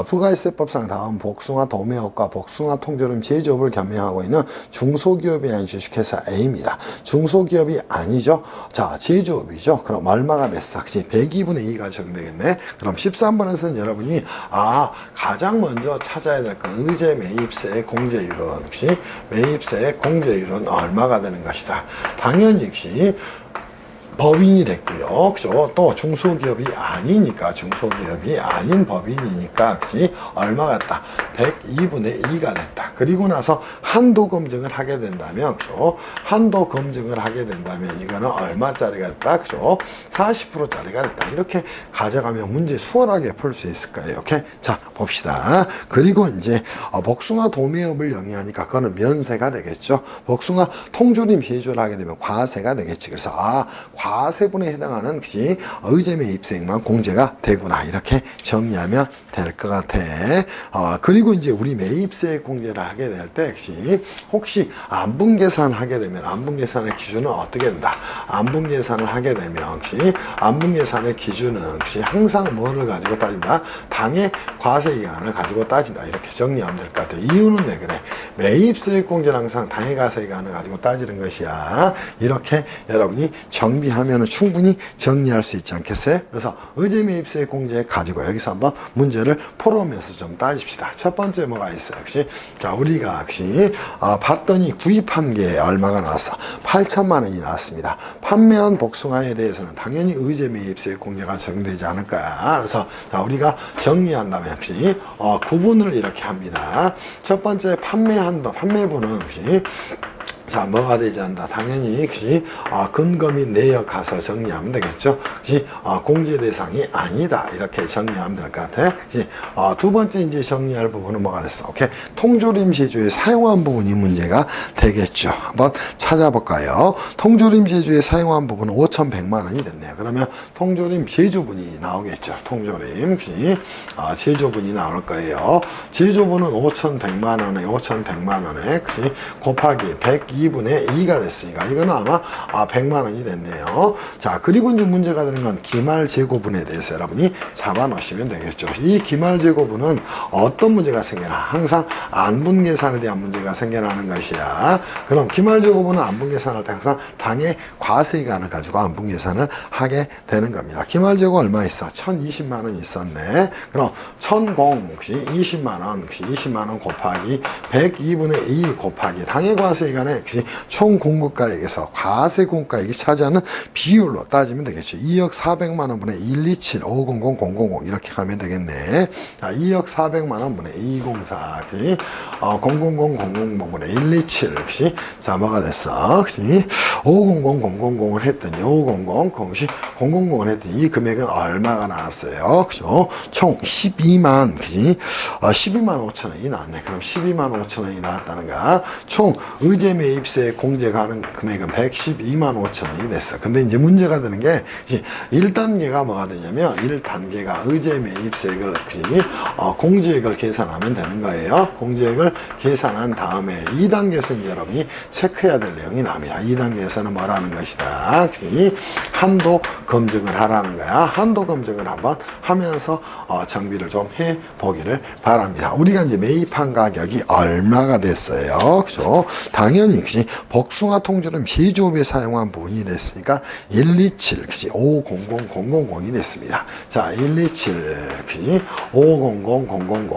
부가세법상 다음 복숭아 도매업과 복숭아 통조림 제조업을 겸용하고 있는 중소기업이 아닌 주식회사 A입니다. 중소기업이 아니죠. 자, 제조업이죠. 그럼 얼마가 됐어? 102분의 2가 적용되겠네. 그럼 13번에서는 여러분이 가장 먼저 찾아야 될 건 의제 매입세 공제율은 혹시 매입세 공제율은 얼마가 되는 것이다. 당연히 역시 법인이 됐고요. 그죠? 또 중소기업이 아니니까, 중소기업이 아닌 법인이니까, 그치? 얼마 같다? 102분의 2가 됐다. 그리고 나서 한도 검증을 하게 된다면, 그죠? 한도 검증을 하게 된다면, 이거는 얼마짜리가 됐다? 그죠? 40%짜리가 됐다. 이렇게 가져가면 문제 수월하게 풀 수 있을 거예요. 오케이? 자, 봅시다. 그리고 이제, 복숭아 도매업을 영위하니까, 그거는 면세가 되겠죠? 복숭아 통조림 제조를 하게 되면 과세가 되겠지. 그래서, 과세분에 해당하는 것이 의제 매입세액만 공제가 되구나. 이렇게 정리하면 될 것 같아. 그리고 이제 우리 매입세액 공제를 하게 될 때 혹시 안분계산 하게 되면 안분계산의 기준은 어떻게 된다? 안분계산을 하게 되면 혹시 안분계산의 기준은 혹시 항상 뭐를 가지고 따진다? 당해 과세기간을 가지고 따진다. 이렇게 정리하면 될 것 같아. 이유는 왜 그래? 매입세액 공제는 항상 당해 과세기간을 가지고 따지는 것이야. 이렇게 여러분이 정비하면 충분히 정리할 수 있지 않겠어요? 그래서 의제 매입세액 공제 가지고 여기서 한번 문제를 풀어오면서 좀 따집시다. 첫 번째 뭐가 있어요? 역시 자, 우리가 역시 봤더니 구입한 게 얼마가 나왔어? 8천만 원이 나왔습니다. 판매한 복숭아에 대해서는 당연히 의제 매입세액 공제가 적용되지 않을까. 그래서 자, 우리가 정리한다면 역시 구분을 이렇게 합니다. 첫 번째 판매한도, 판매분은 역시 자, 뭐가 되지 않는다. 당연히 역시 근거 및 내역 가서 정리하면 되겠죠. 역시 공제 대상이 아니다. 이렇게 정리하면 될 것 같아. 역시 두 번째 이제 정리할 부분은 뭐가 됐어? 오케이. 통조림 제조에 사용한 부분이 문제가 되겠죠. 한번 찾아볼까요? 통조림 제조에 사용한 부분은 5,100만 원이 됐네요. 그러면 통조림 제조분이 나오겠죠. 통조림 역시 제조분이 나올 거예요. 제조분은 5,100만 원에 5,100만 원에 역시 곱하기 102분의 2가 됐으니까 이거는 아마 100만 원이 됐네요. 자, 그리고 이제 문제가 되는 건 기말 재고분에 대해서 여러분이 잡아 놓으시면 되겠죠. 이 기말 재고분은 어떤 문제가 생겨나? 항상 안분 계산에 대한 문제가 생겨나는 것이야. 그럼 기말 재고분은 안분 계산할 때 항상 당해 과세기간을 가지고 안분 계산을 하게 되는 겁니다. 기말 재고 얼마 있어? 1,020만 원 있었네. 그럼 1,000 혹시 20만 원, 혹시 20만 원 곱하기 102분의 2 곱하기 당해 과세기간에 역시 총 공급가액에서 과세 공급가액이 차지하는 비율로 따지면 되겠죠. 2억 400만 원분의 127 500 000 이렇게 가면 되겠네. 자, 2억 400만 원분의 204 000 000분의 127 역시 자, 뭐가 됐어? 역시 500 000을 했더니 500 혹시 000을 했더니 이 금액은 얼마가 나왔어요? 그죠? 총 12만 그지? 12만 5천 원이 나왔네. 그럼 12만 5천 원이 나왔다는 거야. 총 의제 매입세 공제가 하는 금액은 112만 5천 원이 됐어. 근데 이제 문제가 되는 게 1단계가 뭐가 되냐면 1단계가 의제 매입세액을 공제액을 계산하면 되는 거예요. 공제액을 계산한 다음에 2단계에서 이제 여러분이 체크해야 될 내용이 나옵니다. 2단계에서는 뭐라는 것이다. 한도 검증을 하라는 거야. 한도 검증을 한번 하면서 정비를 좀 해 보기를 바랍니다. 우리가 이제 매입한 가격이 얼마가 됐어요. 그죠? 당연히 복숭아 통조림 제조업에 사용한 부분이 됐으니까 127 500 000이 됐습니다. 자, 127 500 000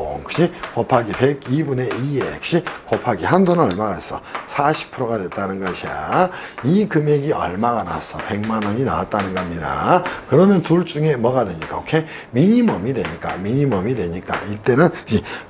곱하기 102분의 2에 곱하기 한도는 얼마가 됐어? 40%가 됐다는 것이야. 이 금액이 얼마가 나왔어? 100만 원이 나왔다는 겁니다. 그러면 둘 중에 뭐가 되니까? 오케이? 미니멈이 되니까 이때는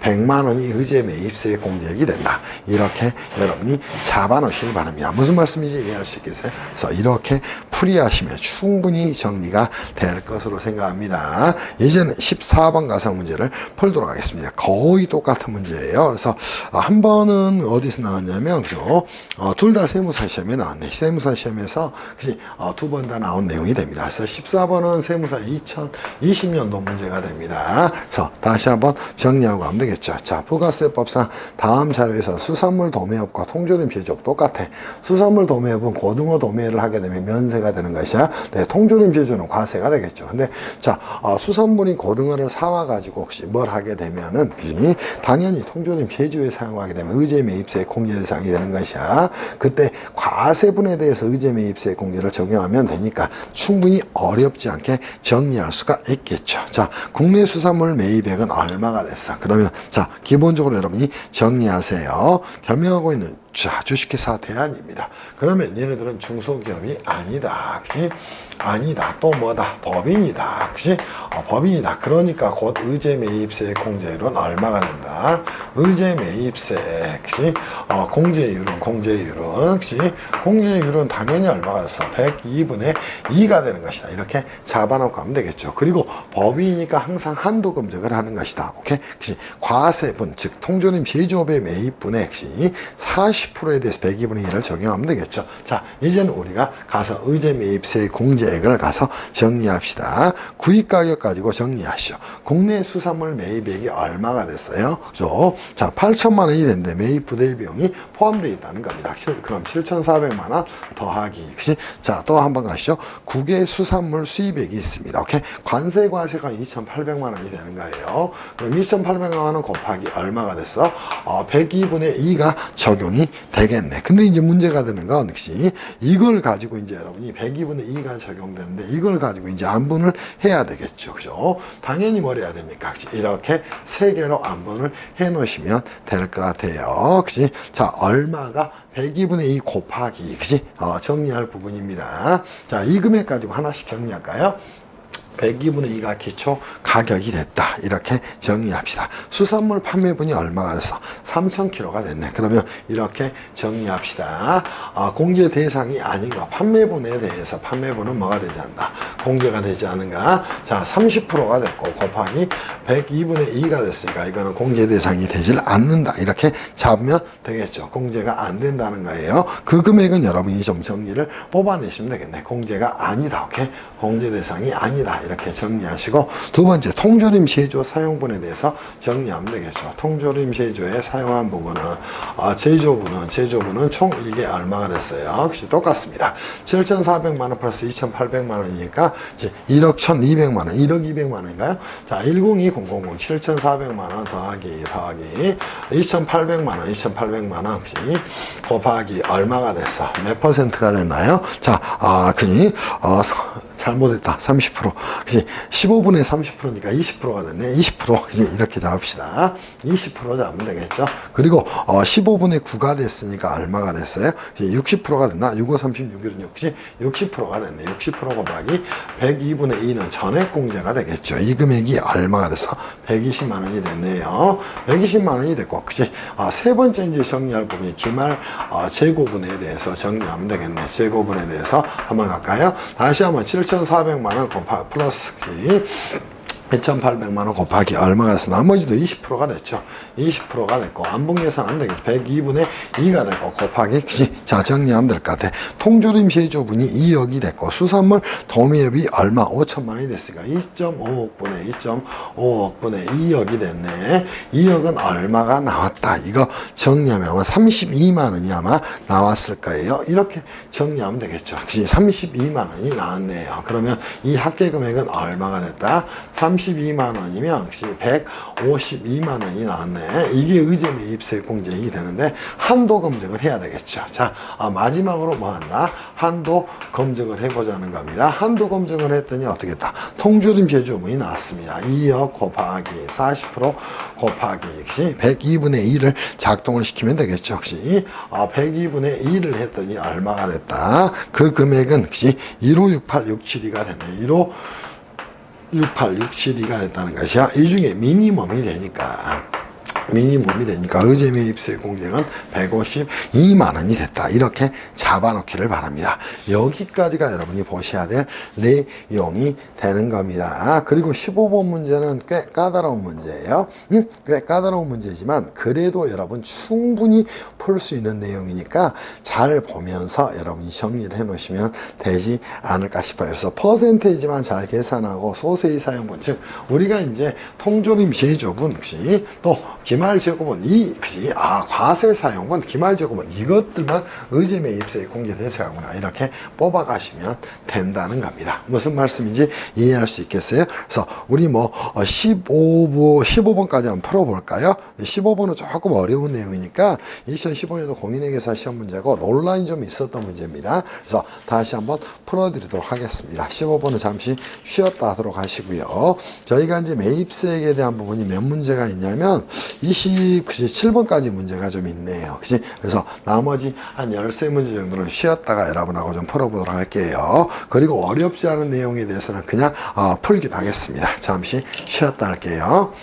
100만 원이 의제 매입세 공제액이 된다. 이렇게 여러분이 잡아 놓으시기 바랍니다. 무슨 말씀인지 이해할 수 있겠어요? 그래서 이렇게 풀이하시면 충분히 정리가 될 것으로 생각합니다. 이제는 14번 가상 문제를 풀도록 하겠습니다. 거의 똑같은 문제예요. 그래서 한 번은 어디서 나왔냐면 둘 다 세무사 시험에 나왔네. 세무사 시험에서 두 번 다 나온 내용이 됩니다. 그래서 14번은 세무사 2020년도 문제가 됩니다. 그래서 다시 한번 정리하고 가면 되겠죠. 자, 부가세법상 다음 자료에서 수산물 도매업과 통조림 제조업 똑같아. 수산물 도매업은 고등어 도매를 하게 되면 면세가 되는 것이야. 네, 통조림 제조는 과세가 되겠죠. 근데 자, 수산물이 고등어를 사와 가지고 혹시 뭘 하게 되면은 당연히 통조림 제조에 사용하게 되면 의제 매입세 공제 대상이 되는 것이야. 그때 과세분에 대해서 의제 매입세 공제를 적용하면 되니까 충분히 어렵지 않게 정리할 수가 있겠죠. 자, 국내 수산물 매입액은 얼마가 됐어? 그러면 자, 기본적으로 여러분이 정리하세요. 겸용하고 있는 자, 주식회사 대안입니다. 그러면 얘네들은 중소기업이 아니다. 그치? 아니다. 또 뭐다? 법인이다. 그치? 법인이다. 그러니까 곧 의제 매입세 공제율은 얼마가 된다? 의제 매입세, 그치? 공제율은, 그치? 공제율은 당연히 얼마가 됐어? 102분의 2가 되는 것이다. 이렇게 잡아놓고 하면 되겠죠. 그리고 법인이니까 항상 한도 검증을 하는 것이다. 오케이? 그치? 과세분, 즉, 통조림 제조업의 매입분의, 그치? 10%에 대해서 102분의 1을 적용하면 되겠죠. 자, 이제는 우리가 가서 의제 매입세 공제액을 가서 정리합시다. 구입 가격 가지고 정리하시죠. 국내 수산물 매입액이 얼마가 됐어요? 그죠? 자, 8천만 원이 됐는데 매입 부대 비용이 포함되어 있다는 겁니다. 그럼 7,400만 원 더하기. 그치? 자, 또 한번 가시죠. 국외 수산물 수입액이 있습니다. 오케이? 관세 과세가 2,800만 원이 되는 거예요. 그럼 2,800만 원 곱하기 얼마가 됐어? 102분의 2가 적용이 되겠네. 근데 이제 문제가 되는 건 역시 이걸 가지고 이제 여러분이 102분의 2가 적용되는데 이걸 가지고 이제 안분을 해야 되겠죠. 그죠? 당연히 뭘 해야 됩니까? 이렇게 세 개로 안분을 해 놓으시면 될 것 같아요. 그치? 자, 얼마가 102분의 2 곱하기, 그치? 정리할 부분입니다. 자, 이 금액 가지고 하나씩 정리할까요? 102분의 2가 기초 가격이 됐다. 이렇게 정리합시다. 수산물 판매분이 얼마가 됐어? 3,000kg가 됐네. 그러면 이렇게 정리합시다. 공제 대상이 아닌 거. 판매분에 대해서 판매분은 뭐가 되지 않는다? 공제가 되지 않은가? 자, 30%가 됐고 곱하기 102분의 2가 됐으니까 이거는 공제 대상이 되질 않는다. 이렇게 잡으면 되겠죠. 공제가 안 된다는 거예요. 그 금액은 여러분이 좀 정리를 뽑아내시면 되겠네. 공제가 아니다. 오케이? 공제 대상이 아니다. 이렇게 정리하시고, 두 번째 통조림 제조 사용분에 대해서 정리하면 되겠죠. 통조림 제조에 사용한 부분은 제조분은 총 이게 얼마가 됐어요? 역시 똑같습니다. 7,400만 원 플러스 2,800만 원이니까 이제 1억 1,200만 원, 1억 200만 원인가요? 자, 102000 7,400만 원 더하기 2,800만 원, 2,800만 원 곱하기 얼마가 됐어? 몇 퍼센트가 됐나요? 자, 잘못했다. 30%. 그치? 15분의 30%니까 20%가 됐네. 20%. 그치? 이렇게 잡읍시다. 20% 잡으면 되겠죠. 그리고 15분의 9가 됐으니까 얼마가 됐어요? 60%가 됐나? 6, 5, 36, 1은 60%가 됐네. 60% 곱하기 102분의 2는 전액 공제가 되겠죠. 이 금액이 얼마가 됐어? 120만 원이 됐네요. 120만 원이 됐고, 그치? 세 번째 이제 정리할 부분이 기말 재고분에 대해서 정리하면 되겠네. 재고분에 대해서 한번 갈까요? 다시 한번 7,400만 원 플러스 2,800만 원 곱하기 얼마가 됐어? 나머지도 20%가 됐죠. 20%가 됐고, 안분 계산 안 되겠죠. 102분의 2가 됐고, 곱하기, 그치? 자, 정리하면 될 것 같아. 통조림 제조분이 2억이 됐고, 수산물 도매업이 얼마? 5천만 원이 됐으니까 2.5억분의 2억이 됐네. 2억은 얼마가 나왔다. 이거 정리하면 아마 32만 원이 아마 나왔을 거예요. 이렇게 정리하면 되겠죠. 그치? 32만 원이 나왔네요. 그러면 이 합계 금액은 얼마가 됐다? 32만 원이면 역시 152만 원이 나왔네. 이게 의제 매입세 공제액이 되는데 한도 검증을 해야 되겠죠. 자, 마지막으로 뭐 한다? 한도 검증을 해보자는 겁니다. 한도 검증을 했더니 어떻게 했다? 통조림 제조분이 나왔습니다. 2억 곱하기 40% 곱하기 102분의 2를 작동을 시키면 되겠죠. 혹시 102분의 2를 했더니 얼마가 됐다? 그 금액은 혹시 1568,672가 됐네. 1568,672가 됐다는 것이야. 이 중에 미니멈이 되니까 의제 매입세 공제액은 152만 원이 됐다. 이렇게 잡아놓기를 바랍니다. 여기까지가 여러분이 보셔야 될 내용이 되는 겁니다. 그리고 15번 문제는 꽤 까다로운 문제예요. 꽤 까다로운 문제지만 그래도 여러분 충분히 풀 수 있는 내용이니까 잘 보면서 여러분이 정리를 해 놓으시면 되지 않을까 싶어요. 그래서 퍼센테이지만 잘 계산하고 소세지 사용분, 즉 우리가 이제 통조림 제조분 혹시 또 기말 제곱은 과세 사용분, 기말 제곱은 이것들만 의제 매입세 공제 대상이구나 이렇게 뽑아가시면 된다는 겁니다. 무슨 말씀인지 이해할 수 있겠어요? 그래서 우리 15번까지 한번 풀어볼까요? 15번은 조금 어려운 내용이니까 2015년도 공인회계사 시험 문제고 논란이 좀 있었던 문제입니다. 그래서 다시 한번 풀어드리도록 하겠습니다. 15번은 잠시 쉬었다 하도록 하시고요. 저희가 이제 매입세액에 대한 부분이 몇 문제가 있냐면 27번까지 문제가 좀 있네요. 그치? 그래서 나머지 한 13문제 정도는 쉬었다가 여러분하고 좀 풀어보도록 할게요. 그리고 어렵지 않은 내용에 대해서는 그냥 풀기도 하겠습니다. 잠시 쉬었다 할게요.